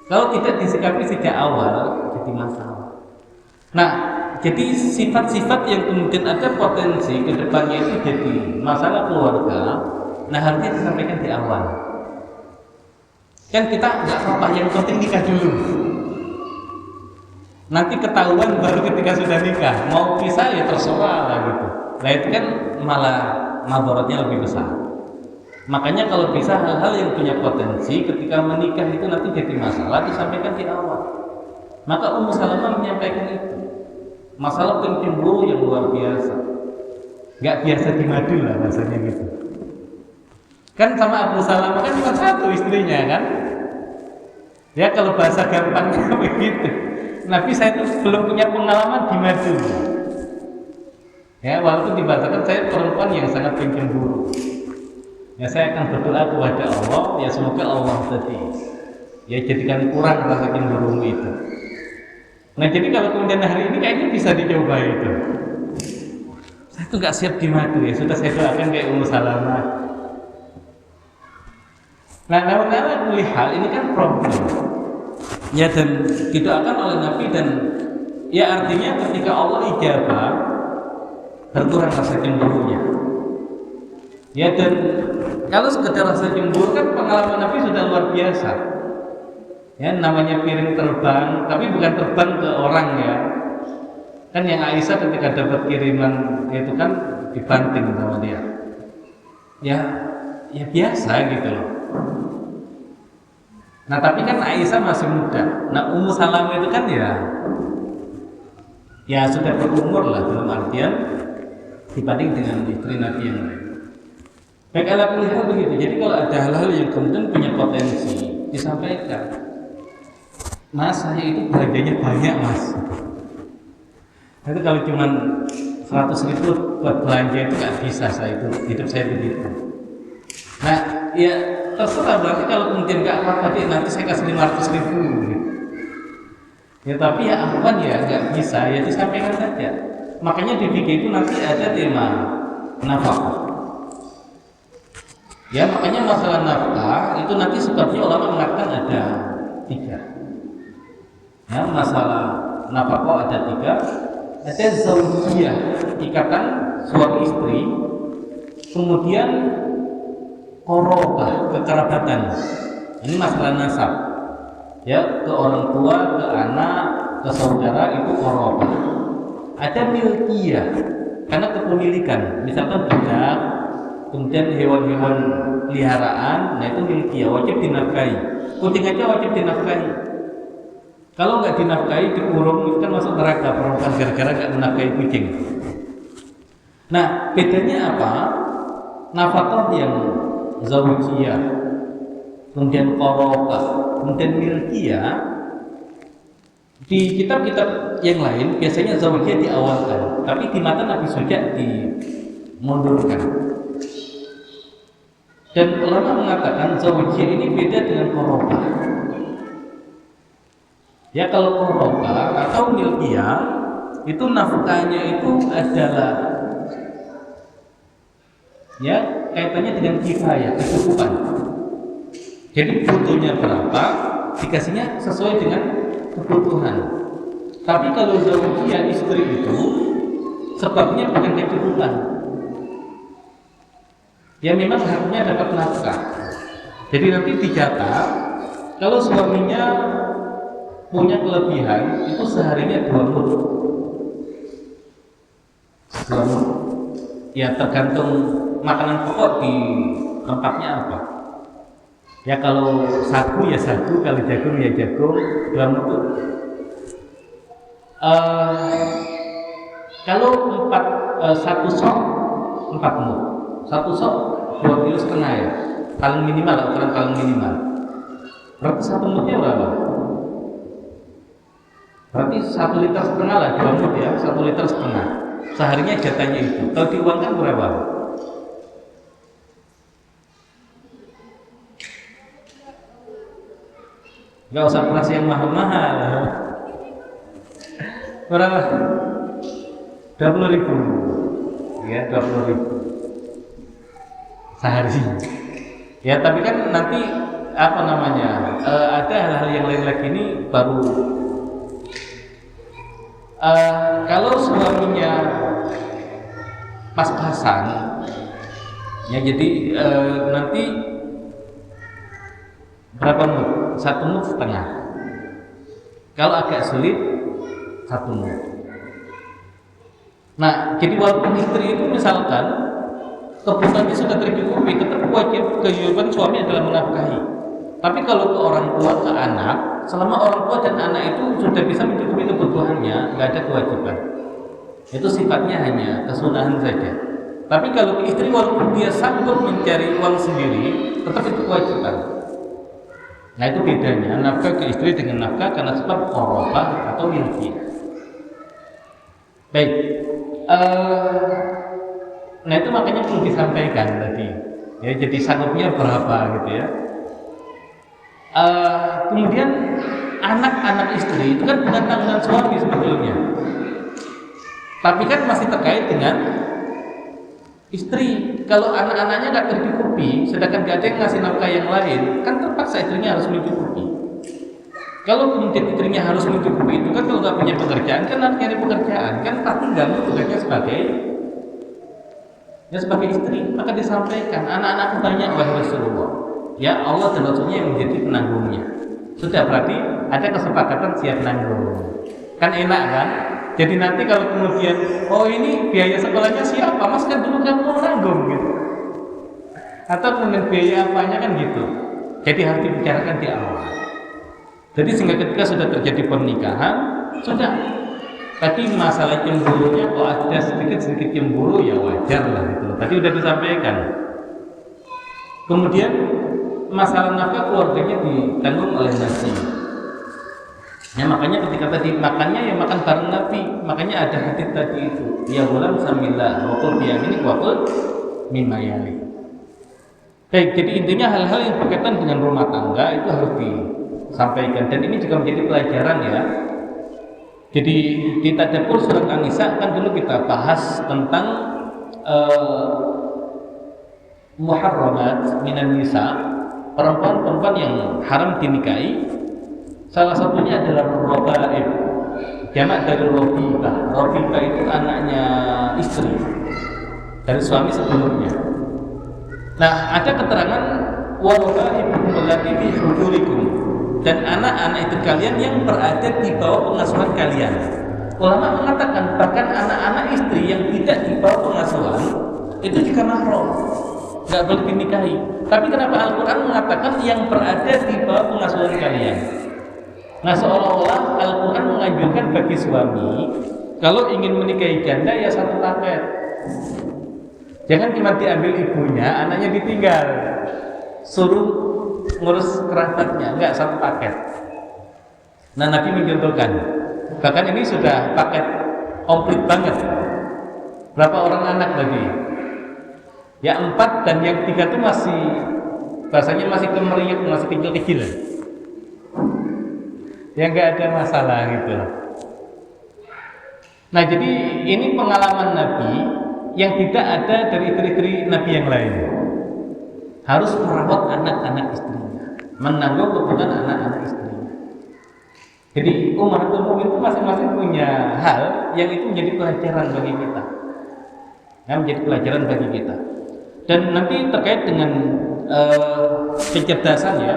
Kalau tidak disikapi sejak awal, jadi masalah. Nah, jadi sifat-sifat yang kemudian ada potensi ke depannya itu jadi masalah keluarga. Nah, harusnya disampaikan di awal. Kan kita nggak apa-apa, yang penting nikah dulu. Nanti ketahuan baru ketika sudah nikah. Mau pisah ya terserah lah gitu. Nah itu kan malah mabaratnya lebih besar. Makanya kalau bisa hal-hal yang punya potensi ketika menikah itu nanti jadi masalah disampaikan di awal. Maka Ummu Salamah menyampaikan itu. Masalah pencemburu yang luar biasa. Nggak biasa di madu lah rasanya gitu. Kan sama Abu Salamah kan cuma satu istrinya kan. Ya kalau bahasa gampangnya begitu. Nabi saya itu belum punya pengalaman di madu. Ya, walaupun dibahasakan saya perempuan yang sangat pencemburu. Ya, saya akan berdoa kepada Allah, ya semoga Allah tadi ya jadikan kurang rasa cemburumu itu. Nah, jadi kalau kemudian hari ini kayaknya bisa dicoba itu. Saya tuh nggak siap di madu ya, sudah saya doakan kayak Ummu Salamah. Nah, namun melihat ini kan problem. Ya dan didoakan oleh Nabi dan ya artinya ketika Allah ijabah berkurang rasa cemburunya. Ya dan kalau sekedar rasa cemburu kan pengalaman Nabi sudah luar biasa. Ya namanya piring terbang, tapi bukan terbang ke orang ya. Kan yang Aisyah ketika dapat kiriman itu kan dibanting sama dia. Ya biasa gitu loh. Nah tapi kan Aisyah masih muda. Nah Ummu Salamah itu kan ya sudah berumur lah, dalam artian dibanding dengan istri Nabi yang lain. Baik, ala kulli begitu. Jadi kalau ada hal-hal yang kemudian punya potensi disampaikan. Mas, saya itu belanjanya banyak mas. Itu kalau cuma 100.000 buat belanja itu nggak bisa, saya itu hidup saya begitu. Nah ya terserah, berarti kalau kemudian nggak apa-apa deh, nanti saya kasih 500.000 gitu. Ya tapi ya aman ya, nggak bisa ya disampaikan saja. Makanya di fikih itu nanti ada tema nafkah. Ya makanya masalah nafkah itu nanti sebabnya ulama mengatakan ada 3. Ya masalah nafkah ada 3. Ada zaujiyah, ikatan suami istri, kemudian qarabah, kekerabatan. Ini masalah nasab. Ya, ke orang tua, ke anak, ke saudara itu qarabah. Ada milkiyah, karena kepemilikan. Misalkan budak, kemudian hewan-hewan peliharaan, nah itu milkiyah, wajib dinafkahi. Kucing aja wajib dinafkahi. Kalau nggak dinafkahi, dikurung, itu kan masuk neraka perempuan gara-gara nggak menafkahi kucing. Nah, bedanya apa? Nafkah yang zaujiyah, kemudian qarabah, kemudian milkiyah. Di kitab-kitab yang lain biasanya zaujiyah diawalkan, tapi di mata Nabi Suja dimundurkan. Dan ulama mengatakan zaujiyah ini beda dengan qarabah. Ya kalau qarabah atau milkiyah itu nafkahnya itu adalah ya kaitannya dengan kifayah, kecukupan. Jadi butuhnya berapa, dikasihnya sesuai dengan kebutuhan. Tapi kalau zaujiyah istri itu sebabnya bukan kecukupan. Ya memang haknya dapat nafkah. Jadi nanti dicatat kalau suaminya punya kelebihan itu seharinya 2 mud. 2 mud. Ya tergantung makanan pokok di tempatnya apa. Ya kalau sagu ya sagu, kalau jagung ya jagung, 2 mud. Kalau 1 sok 4 mud. 1 sok 2,5 kg ya. Paling minimal, ukuran paling minimal. Berarti 1 mudnya berapa? Berarti 1,5 liter lah, 2 mud ya, 1,5 liter. Seharinya jatahnya itu. Kalau diuangkan berapa? Gak usah beras yang mahal-mahal. Berapa? 20.000. Ya, 20.000 sehari. Ya, tapi kan nanti apa namanya? Ada hal-hal yang lain lagi ini baru. Kalau suaminya pas-pasan, ya jadi nanti berapa mud? 1,5 mud. Kalau agak sulit 1 mud. Nah, jadi walaupun istri itu misalkan kebutuhannya sudah tercukupi, tetap wajib kewajiban suami adalah menafkahi. Tapi kalau ke orang tua, ke anak, selama orang tua dan anak itu sudah bisa mencukupi kebutuhannya, nggak ada kewajiban. Itu sifatnya hanya kesunahan saja. Tapi kalau ke istri, walaupun dia sanggup mencari uang sendiri, tetap itu kewajiban. Nah itu bedanya nafkah ke istri dengan nafkah karena sebab qarabah atau milkiyah. Baik. Nah itu makanya perlu disampaikan tadi. Ya jadi sanggupnya berapa gitu ya. Kemudian anak-anak istri itu kan bukan tanggungan suami sebetulnya, tapi kan masih terkait dengan istri. Kalau anak-anaknya nggak tercukupi, sedangkan gak ada yang ngasih nafkah yang lain, kan terpaksa istrinya harus mencukupi. Kalau kemudian istrinya harus mencukupi itu kan kalau nggak punya pekerjaan kan harus nyari pekerjaan, kan pasti ganggu tugasnya sebagai istri. Maka disampaikan anak-anakku banyak wahai Rasulullah. Ya Allah dan Rasulnya yang menjadi penanggungnya. Sudah berarti ada kesepakatan siap nanggung. Kan enak kan? Jadi nanti kalau kemudian oh ini biaya sekolahnya siapa? Mas kan dulu kamu nanggung gitu. atau kemudian biaya apanya kan gitu. Jadi harus dibicarakan di awal. Jadi sehingga ketika sudah terjadi pernikahan, sudah tadi masalah cemburunya kok ada sedikit cemburu ya wajar lah itu. Tadi udah disampaikan. Kemudian masalah nafkah keluarganya ditanggung oleh Nabi. Ya makanya ketika tadi makannya ya makan bareng Nabi. Makanya ada hadits tadi itu. Ya gulam sambillah wakul biyamini wakul mimma yali. Baik, jadi intinya hal-hal yang berkaitan dengan rumah tangga itu harus disampaikan dan ini juga menjadi pelajaran ya. Jadi di tadabbur surat An-Nisa kan dulu kita bahas tentang muharramat minan nisa, perempuan-perempuan yang haram dinikahi. Salah satunya adalah robaib, jamak dari robibah. Robibah itu anaknya istri dari suami sebelumnya. Nah, ada keterangan warobaibukum allati fi hujurikum, dan anak-anak itu kalian yang berada di bawah pengasuhan kalian. Ulama mengatakan bahkan anak-anak istri yang tidak di bawah pengasuhan itu juga mahram, nggak boleh dinikahi. Tapi kenapa Al-Quran mengatakan yang berada di bawah pengasuhan kalian? Nah, seolah-olah Al-Quran menganjurkan bagi suami kalau ingin menikahi janda ya satu paket. Jangan cuma diambil ibunya, anaknya ditinggal, suruh ngurus kerabatnya, enggak, satu paket. Nah, Nabi mencontohkan, bahkan ini sudah paket komplit banget. Berapa orang anak tadi? Ya 4, dan yang 3 itu masih bahasanya masih kemeriak, masih kecil-kecil. Ya enggak ada masalah gitu. Nah, jadi ini pengalaman Nabi yang tidak ada dari istri-istri Nabi yang lain. Harus merawat anak-anak istrinya, menanggung kebutuhan anak-anak istrinya. Jadi ummahatul mukminin itu masing-masing punya hal yang itu menjadi pelajaran bagi kita. Ya, menjadi pelajaran bagi kita. Dan nanti terkait dengan kecerdasannya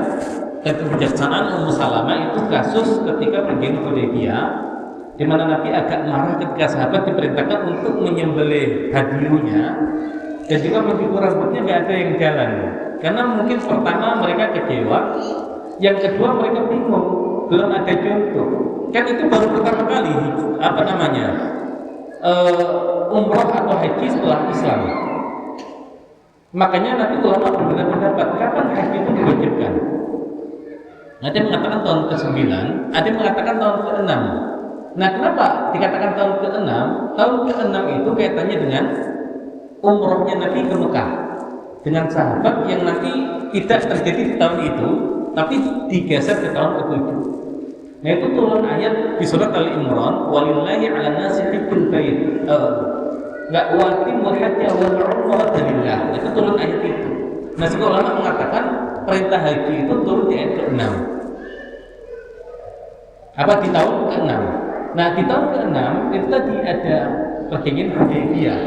dan kebijaksanaan Ummu Salamah itu kasus ketika pergi Hudaybiyah, di mana Nabi agak marah ketika sahabat diperintahkan untuk menyembelih hadiahnya, dan juga mencukur rambutnya nggak ada yang jalan. Karena mungkin pertama mereka kecewa, yang kedua mereka bingung, belum ada contoh. Kan itu baru pertama kali umroh atau haji setelah Islam. Makanya nanti ulama berbeda pendapat kapan haji itu diwajibkan. Ada yang mengatakan tahun ke-9, ada yang mengatakan tahun ke-6. Nah, kenapa dikatakan tahun ke-6? Tahun ke-6 itu kaitannya dengan umrohnya Nabi ke Mekah dengan sahabat yang nanti tidak terjadi di tahun itu, tapi digeser ke tahun ke-7. Nah, itu turun ayat di surat Al-Imran, walillahi 'alan nasi hajjul bait. Enggak watimul hajja wal umrata lillah. Itu turun ayat itu. Nah, sekolah ulama mengatakan perintah haji itu turun di ayat ke-6. Apa di tahun ke-6? Nah, di tahun ke-6 itu tadi ada perjanjian Hudaybiyah.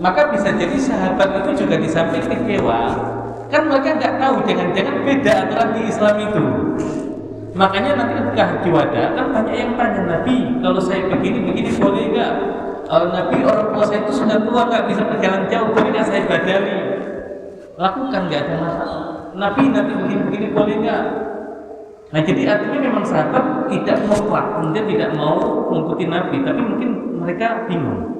Maka bisa jadi sahabat itu juga di samping kecewa, kan mereka nggak tahu jangan-jangan beda aturan di Islam itu. Makanya nanti ketika haji wada kan banyak yang tanya, Nabi, kalau saya begini boleh nggak? Nabi, orang tua saya itu sudah tua, nggak bisa berjalan jauh, boleh nggak saya badali? Lakukan, nggak ada masalah. Nabi begini boleh nggak? Nah, jadi artinya memang sahabat tidak mutlak, kemudian tidak mau mengikuti Nabi, tapi mungkin mereka bingung.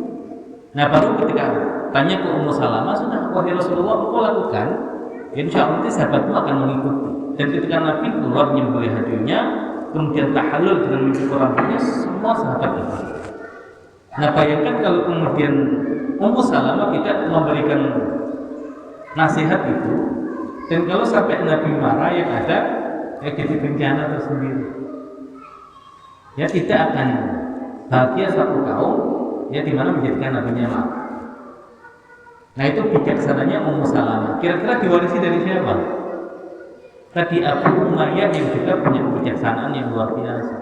Nah, baru ketika tanya ke Ummu Salamah, sudah, wahai Rasulullah, engkau lakukan, insya Allah nanti sahabatmu akan mengikuti. Dan ketika Nabi keluar menyembelih hadiahnya, kemudian tahallul dengan mencukur rambutnya, semua sahabat itu. Nah, bayangkan kalau kemudian Ummu Salamah tidak memberikan nasihat itu, dan kalau sampai Nabi marah, yang ada jadi bencana tersendiri. Ya, tidak akan bahagia satu kaum, ya, di mana menjadikan nabinya marah. Nah, itu bijaksananya Ummu Salamah. Kira-kira diwarisi dari siapa? Tadi Abu Umayyah yang juga punya kebijaksanaan yang luar biasa.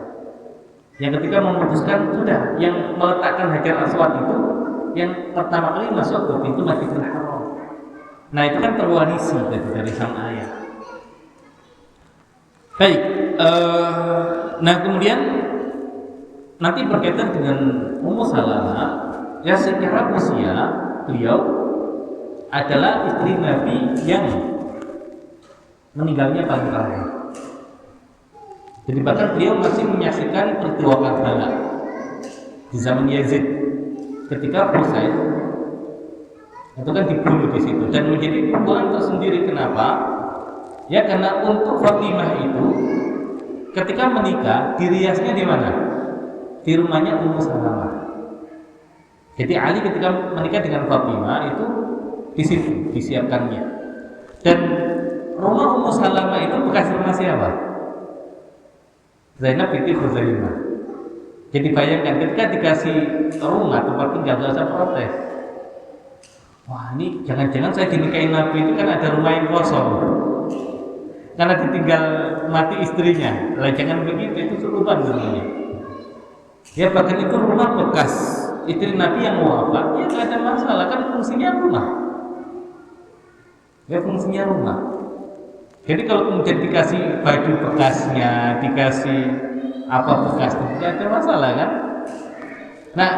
Yang ketika memutuskan sudah, yang meletakkan Hajar Aswad itu yang pertama kali masuk ke pintu Masjidil Haram. Nah, itu kan terwarisi dari sang ayah. Baik, nah kemudian nanti berkaitan dengan Ummu Salamah, ya secara usia beliau adalah istri Nabi yang meninggalnya paling terakhir. Jadi bahkan beliau masih menyaksikan peristiwa Karbala di zaman Yazid ketika Husain itu kan dibunuh di situ dan menjadi pukulan tersendiri. Kenapa? Ya karena untuk Fatimah itu ketika menikah diriasnya di mana? Di rumahnya Ummu Salamah. Jadi Ali ketika menikah dengan Fatimah itu di situ disiapkannya. Dan rumah Ummu Salamah itu bekas rumah siapa? Zainab binti Khuzaimah. Jadi bayangkan ketika dikasih rumah tempat tinggal gak usah protes. Wah ini jangan-jangan saya dinikahin Nabi itu kan ada rumah yang kosong karena ditinggal mati istrinya. Lah jangan begitu, itu suruhan sebenarnya. Ya bahkan itu rumah bekas istri Nabi yang wafat, ya nggak ada masalah kan fungsinya rumah. Ya fungsinya rumah. Jadi kalau kemudian dikasih baju bekasnya, dikasih apa bekasnya, tidak ada masalah kan? Nah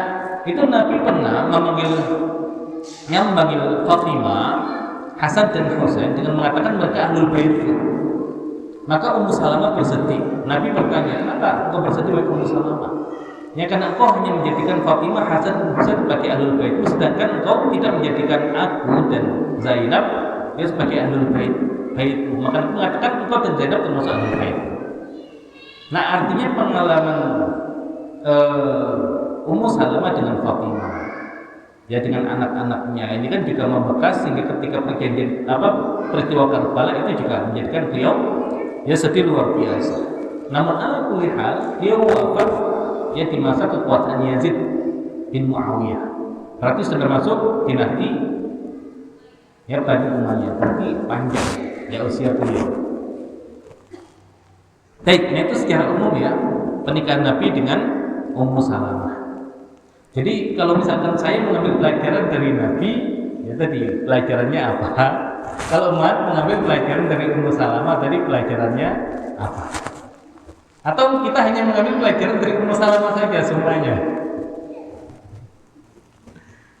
itu Nabi pernah memanggil Fatimah, Hasan dan Husain dengan mengatakan mereka ahlul bait. Maka Ummu Salamah bersedih. Nabi bertanya, kenapa engkau bersedih wahai Ummu Salamah? Ya karena engkau hanya menjadikan Fatimah, Hasan dan Husain sebagai ahlul bait, sedangkan engkau tidak menjadikan aku dan Zainab ya sebagai ahlul bait. Maka aku mengatakan engkau dan Zainab termasuk ahlul bait. Nah artinya pengalaman Ummu Salamah dengan Fatimah, ya dengan anak-anaknya ini kan juga membekas sehingga ketika perjanjian peristiwa Karbala itu juga menjadikan beliau ya sedih luar biasa. Namun ala kulli hal beliau wafat ya di masa kekuasaan Yazid bin Muawiyah. Berarti sudah masuk dinasti ya Bani Umayyah. Berarti panjang ya usia beliau. Baik, nah itu secara umum ya pernikahan Nabi dengan Ummu Salamah. Jadi kalau misalkan saya mengambil pelajaran dari Nabi, ya tadi pelajarannya apa? Kalau umat mengambil pelajaran dari Ummu Salamah, tadi pelajarannya apa? Atau kita hanya mengambil pelajaran dari Ummu Salamah saja semuanya?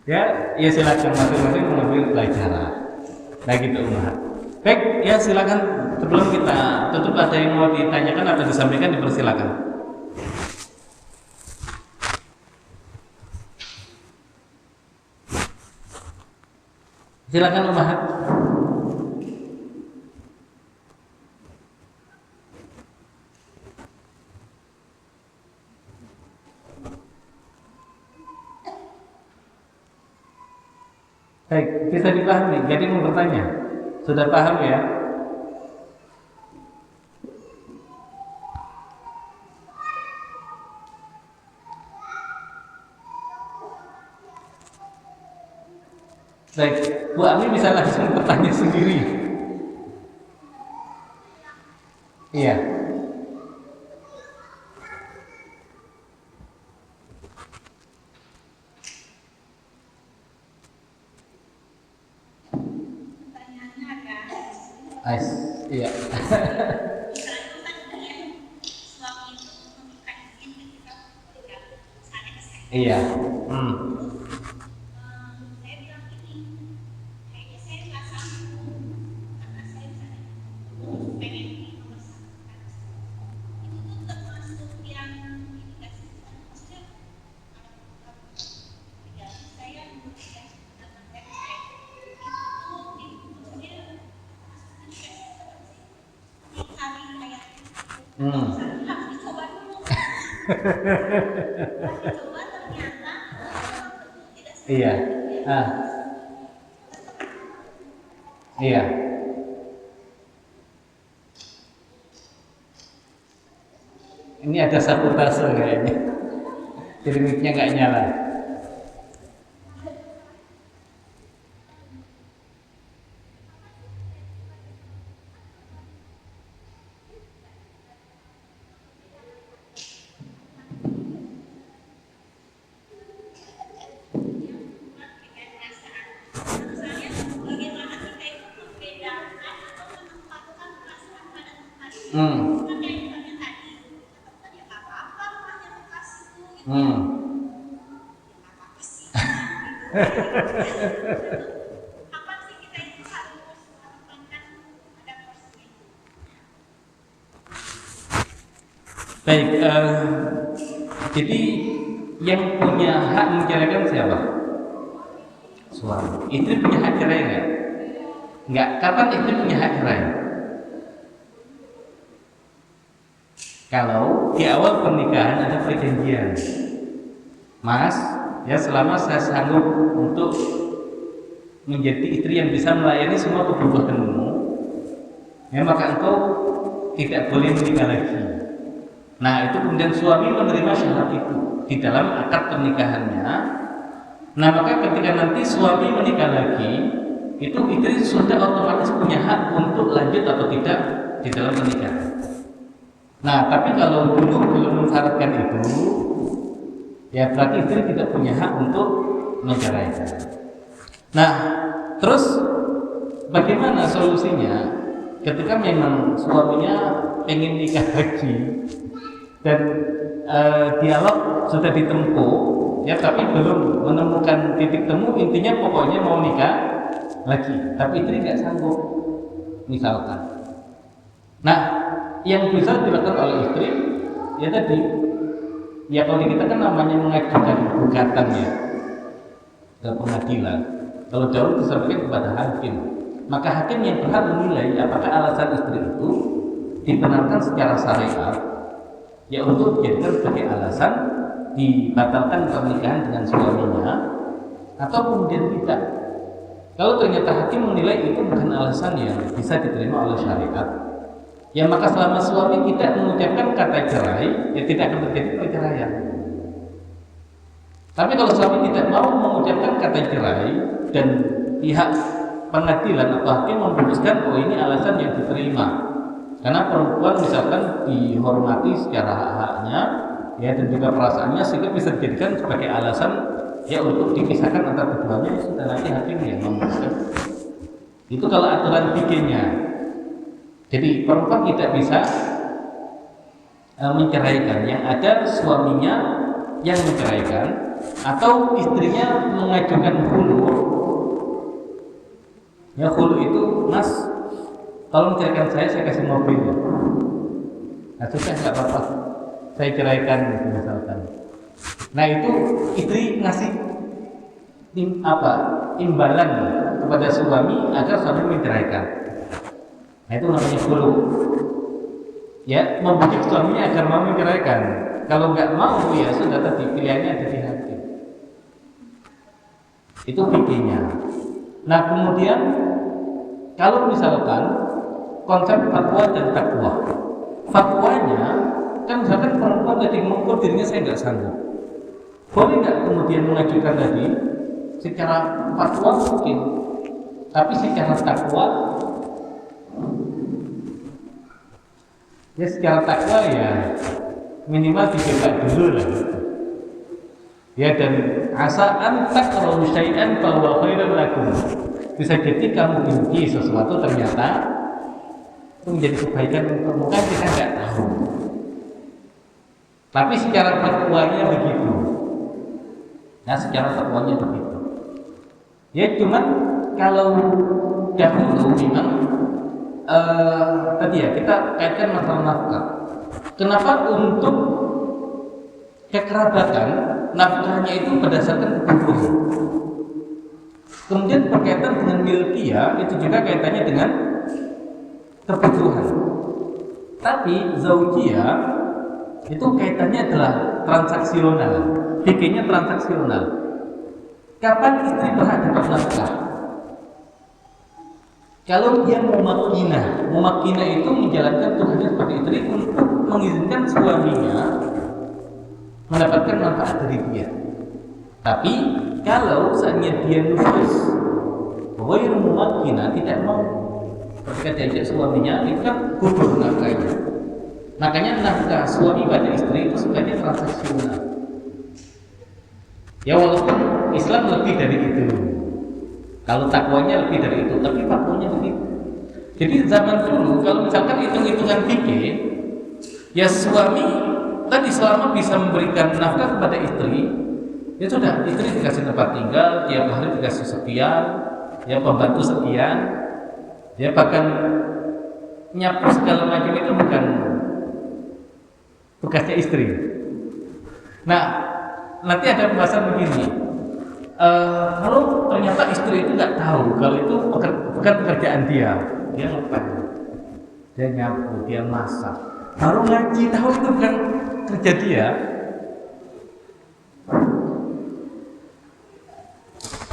Ya silakan masing-masing mengambil pelajaran. Nah gitu umat. Baik, ya silakan sebelum kita tutup ada yang mau ditanyakan atau disampaikan dipersilakan. Silakan Umahat. Baik, bisa dipahami. Jadi mau bertanya, sudah paham ya? Baik, Bu Ami bisa langsung bertanya sendiri. Iya. Pertanyaannya agak Iya. Iya. Iya. Iya. Ini ada sabotase kayaknya. Jadi mic-nya nggak nyala. Baik, jadi yang punya hak menceraikan siapa? Suami. Istri punya hak cerai nggak? Nggak. Kapan istri punya hak cerai? Kalau di awal pernikahan ada perjanjian, Mas, ya selama saya sanggup untuk menjadi istri yang bisa melayani semua kebutuhanmu, ya maka engkau tidak boleh menikah lagi. Nah itu kemudian suami menerima syarat itu di dalam akad pernikahannya. Nah maka ketika nanti suami menikah lagi, itu istri sudah otomatis punya hak untuk lanjut atau tidak di dalam pernikahan. Nah tapi kalau dulu belum mensyaratkan itu, ya berarti istri tidak punya hak untuk menceraikan. Nah terus bagaimana solusinya ketika memang suaminya ingin nikah lagi dan dialog sudah ditempuh, ya tapi belum menemukan titik temu, intinya pokoknya mau nikah lagi, tapi istri nggak sanggup misalkan. Nah yang bisa dilakukan oleh istri ya tadi, ya kalau di kita kan namanya mengajukan gugatan ya ke pengadilan. Kalau jauh disampaikan kepada hakim, maka hakim yang berhak menilai apakah alasan istri itu dibenarkan secara syariat, ya untuk dijadikan sebagai alasan dibatalkan pernikahan dengan suaminya, atau kemudian tidak. Kalau ternyata hakim menilai itu bukan alasan yang bisa diterima oleh syariat, ya maka selama suami tidak mengucapkan kata cerai, ya tidak akan terjadi perceraian. Tapi kalau suami tidak mau mengucapkan kata cerai dan pihak pengadilan atau hakim memutuskan oh ini alasan yang diterima, karena perempuan misalkan dihormati secara hak-haknya, ya dan juga perasaannya, sehingga bisa dijadikan sebagai alasan ya untuk dipisahkan antara keduanya, sudah nanti hakim yang memutuskan. Itu kalau aturan fikihnya. Jadi perempuan tidak bisa menceraikan, yang ada suaminya yang menceraikan atau istrinya mengajukan khulu. Ya khulu itu, Mas tolong ceraikan saya kasih mobil. Nah sudah nggak apa-apa, saya ceraikan misalkan. Nah itu istri ngasih imbalan kepada suami agar suami menceraikan. Nah itu namanya khulu. Ya membujuk suaminya agar mau menceraikan. Kalau nggak mau ya sudah, tadi pilihannya ada di hakim. Itu fikihnya. Nah kemudian kalau misalkan konsep fatwa dan takwa, fatwanya kan misalkan perempuan tadi mengukur dirinya saya nggak sanggup, boleh nggak kemudian mengajukan tadi secara fatwa mungkin, tapi secara takwa ya secara takwa ya minimal dicoba dulu lah. Ya dan asa antak kalau syai'an fa huwa khairun lakum. Bisa jadi kamu benci sesuatu ternyata itu menjadi kebaikan untukmu, kan kita nggak tahu. Tapi secara fatwanya begitu. Nah secara fatwanya begitu. Ya cuman kalau dahulu memang tadi ya kita kaitkan masalah nafkah. Kenapa untuk kekerabatan nafkahnya itu berdasarkan kebutuhan. Kemudian berkaitan dengan milkiyah itu juga kaitannya dengan kebutuhan. Tapi zaujiyah itu kaitannya adalah transaksional. Fikihnya transaksional. Kapan istri berhak dapat nafkah? Kalau dia memakina itu menjalankan tugasnya sebagai istri untuk mengizinkan suaminya mendapatkan manfaat dari dia. Tapi kalau seandainya dia nufus bahwa yang memakina tidak mau, ketika diajak suaminya itu kan gugur nafkahnya. Makanya nafkah suami pada istri itu sebenarnya transaksional. Ya walaupun Islam lebih dari itu, kalau takwanya lebih dari itu, tapi fatwanya begitu. Jadi zaman dulu kalau misalkan hitung-hitungan fikih, ya suami tadi selama bisa memberikan nafkah kepada istri, ya sudah, istri dikasih tempat tinggal, tiap hari dikasih sekian, ya pembantu sekian, ya bahkan nyapu segala macam itu bukan bekasnya istri. Nah, nanti ada pembahasan begini. Kalau ternyata istri itu nggak tahu kalau itu bukan pekerjaan dia ngepel, dia nyapu, dia masak, baru ngaji tahu itu bukan kerja dia.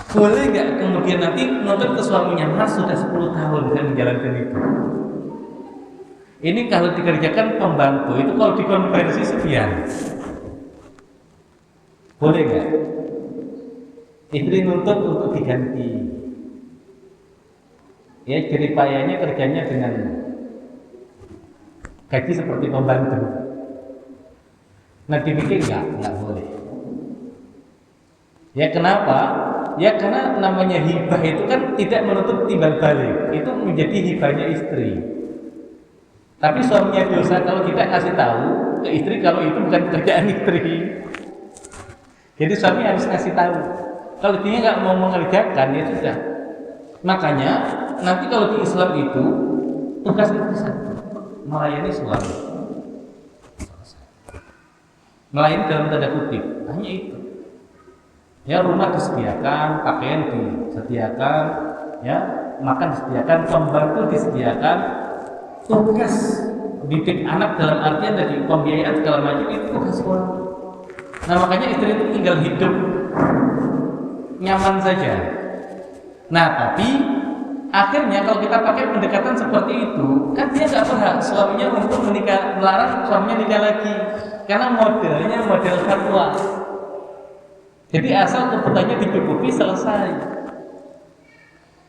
Boleh nggak kemudian nanti menuntut ke suaminya, Mas sudah 10 tahun saya menjalankan itu. Ini kalau dikerjakan pembantu itu kalau dikonversi sekian. Boleh nggak? Istri nuntut untuk diganti. Ya, jadi payahnya kerjanya dengan gaji seperti pembantu. Nah, dipikir nggak boleh. Ya kenapa? Ya karena namanya hibah itu kan tidak menutup timbal balik. Itu menjadi hibahnya istri. Tapi suaminya dosa kalau kita kasih tahu ke istri kalau itu bukan pekerjaan istri. Jadi suami harus kasih tahu. Kalau dia nggak mau mengerjakan ya sudah. Makanya nanti kalau di Islam itu tugas itu satu, melayani suami. Melayani dalam tanda kutip, hanya itu. Ya rumah disediakan, pakaian disediakan, ya makan disediakan, pembantu disediakan, tugas didik anak dalam artian dari pembiayaan segala macam itu tugas suami. Nah makanya istri itu tinggal hidup nyaman saja. Nah tapi akhirnya kalau kita pakai pendekatan seperti itu, kan dia nggak berhak suaminya untuk menikah, melarang suaminya nikah lagi, karena modelnya model fatwa. Jadi asal kebutuhannya dicukupi selesai.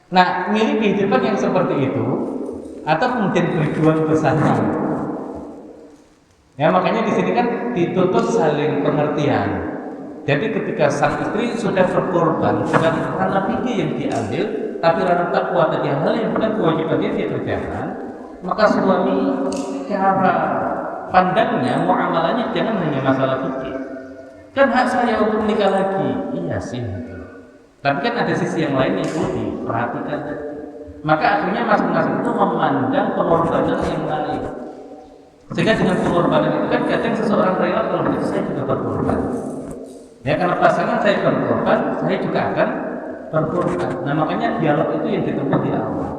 Nah, milih kehidupan yang seperti itu atau kemudian berjuang bersama. Ya makanya di sini kan dituntut saling pengertian. Jadi ketika sang istri sudah berkorban, bukan ranah fikih yang diambil, tapi ranah takwa tadi hal yang bukan kewajibannya dia kerjakan, maka suami cara pandangnya, muamalahnya jangan hanya masalah fikih. Kan hak saya untuk menikah lagi, iya sih. Tapi kan ada sisi yang lain yang perlu diperhatikan. Maka akhirnya masing-masing itu memandang pengorbanan yang lain. Sehingga dengan pengorbanan itu kan kadang seseorang rela kalau begitu saya juga berkorban. Ya karena pasangan saya berkorban, saya juga akan berkorban. Nah makanya dialog itu yang ditempuh di awal.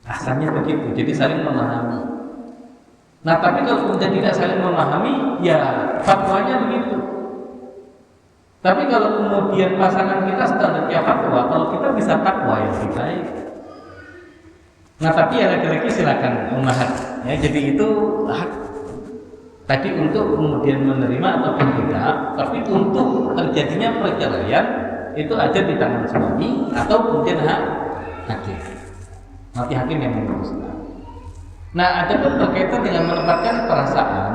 Asalnya begitu, jadi saling memahami. Nah tapi kalau kemudian tidak saling memahami, ya fatwanya begitu. Tapi kalau kemudian pasangan kita standarnya fatwa, kalau kita bisa takwa yang lebih baik. Nah tapi ya lagi-lagi silakan memahami. Ya jadi itu hak tadi untuk kemudian menerima ataupun tidak. Tapi untuk terjadinya perceraian itu ada di tangan suami atau kemudian hak hakim. Nanti hakim yang memutuskan. Nah, ada pun berkaitan dengan menempatkan perasaan,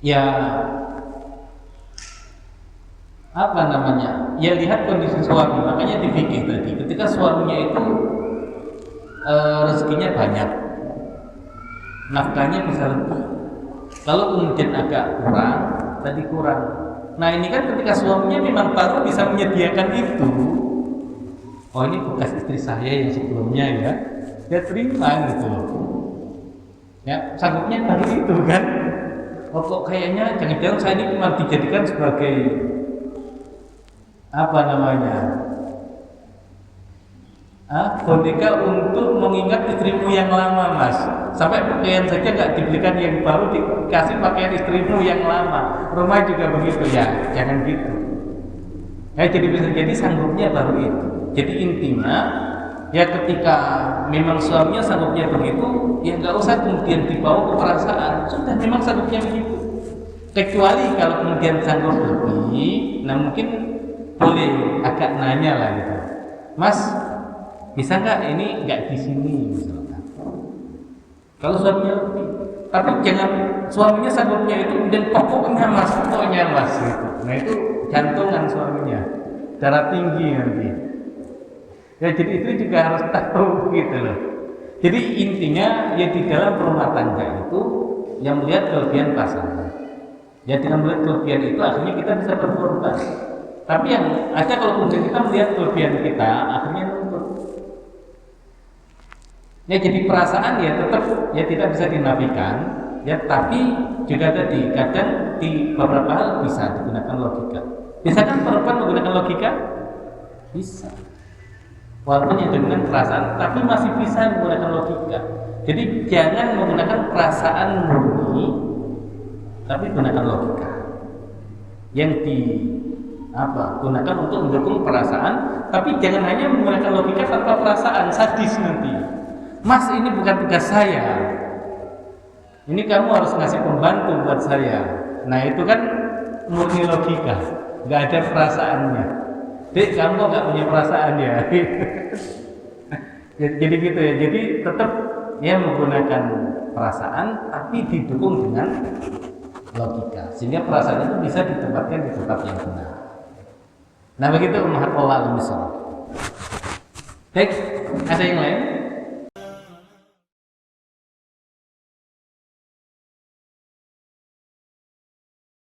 ya apa namanya? Ya lihat kondisi suami. Makanya di fikih tadi, ketika suaminya itu rezekinya banyak, nafkahnya bisa lebih. Kalau kemudian agak kurang, tadi kurang. Nah ini kan ketika suaminya memang baru bisa menyediakan itu. Oh ini bekas istri saya yang sebelumnya ya. Ya terima gitu loh. Ya sanggupnya baru itu kan. Oh kok kayaknya jangan-jangan saya ini cuma dijadikan sebagai apa namanya boneka untuk mengingat istrimu yang lama mas. Sampai pakaian saja nggak dibelikan yang baru, dikasih pakaian istrimu yang lama. Rumah juga begitu ya, jangan gitu. Ya jadi bisa jadi sanggupnya baru itu. Jadi intinya ya ketika memang suaminya sanggupnya begitu, ya nggak usah kemudian dibawa ke perasaan. Sudah memang sanggupnya begitu. Kecuali kalau kemudian sanggup lebih, nah mungkin boleh agak nanya lah gitu. Mas, bisa nggak ini nggak di sini misalkan. Kalau suaminya lebih, tapi jangan suaminya sanggupnya itu dan pokoknya mas gitu. Nah itu jantungan suaminya, darah tinggi nanti. Ya jadi itu juga harus tahu gitu loh. Jadi intinya ya di dalam rumah tangga itu yang melihat kelebihan pasangan. Ya dengan melihat kelebihan itu akhirnya kita bisa berkorban. Tapi yang ada kalau kemudian kita melihat kelebihan kita akhirnya nuntut. Ya jadi perasaan ya tetap ya tidak bisa dinafikan. ya, tapi juga tadi kadang di beberapa hal bisa digunakan logika. Bisa kan perempuan menggunakan logika? Bisa. Walaupun yang dengan perasaan, tapi masih bisa menggunakan logika. Jadi jangan menggunakan perasaan murni, tapi gunakan logika. Yang gunakan untuk mendukung perasaan, tapi jangan hanya menggunakan logika tanpa perasaan, sadis nanti. Mas, ini bukan tugas saya. Ini kamu harus ngasih pembantu buat saya. Nah itu kan murni logika, nggak ada perasaannya. Dek, kamu kok nggak punya perasaan ya? Jadi gitu ya. Jadi tetap ya menggunakan perasaan, tapi didukung dengan logika, sehingga perasaan itu bisa ditempatkan di tempat yang benar. Nah begitu, ummahat Allah al-misal. Baik, ada yang lain?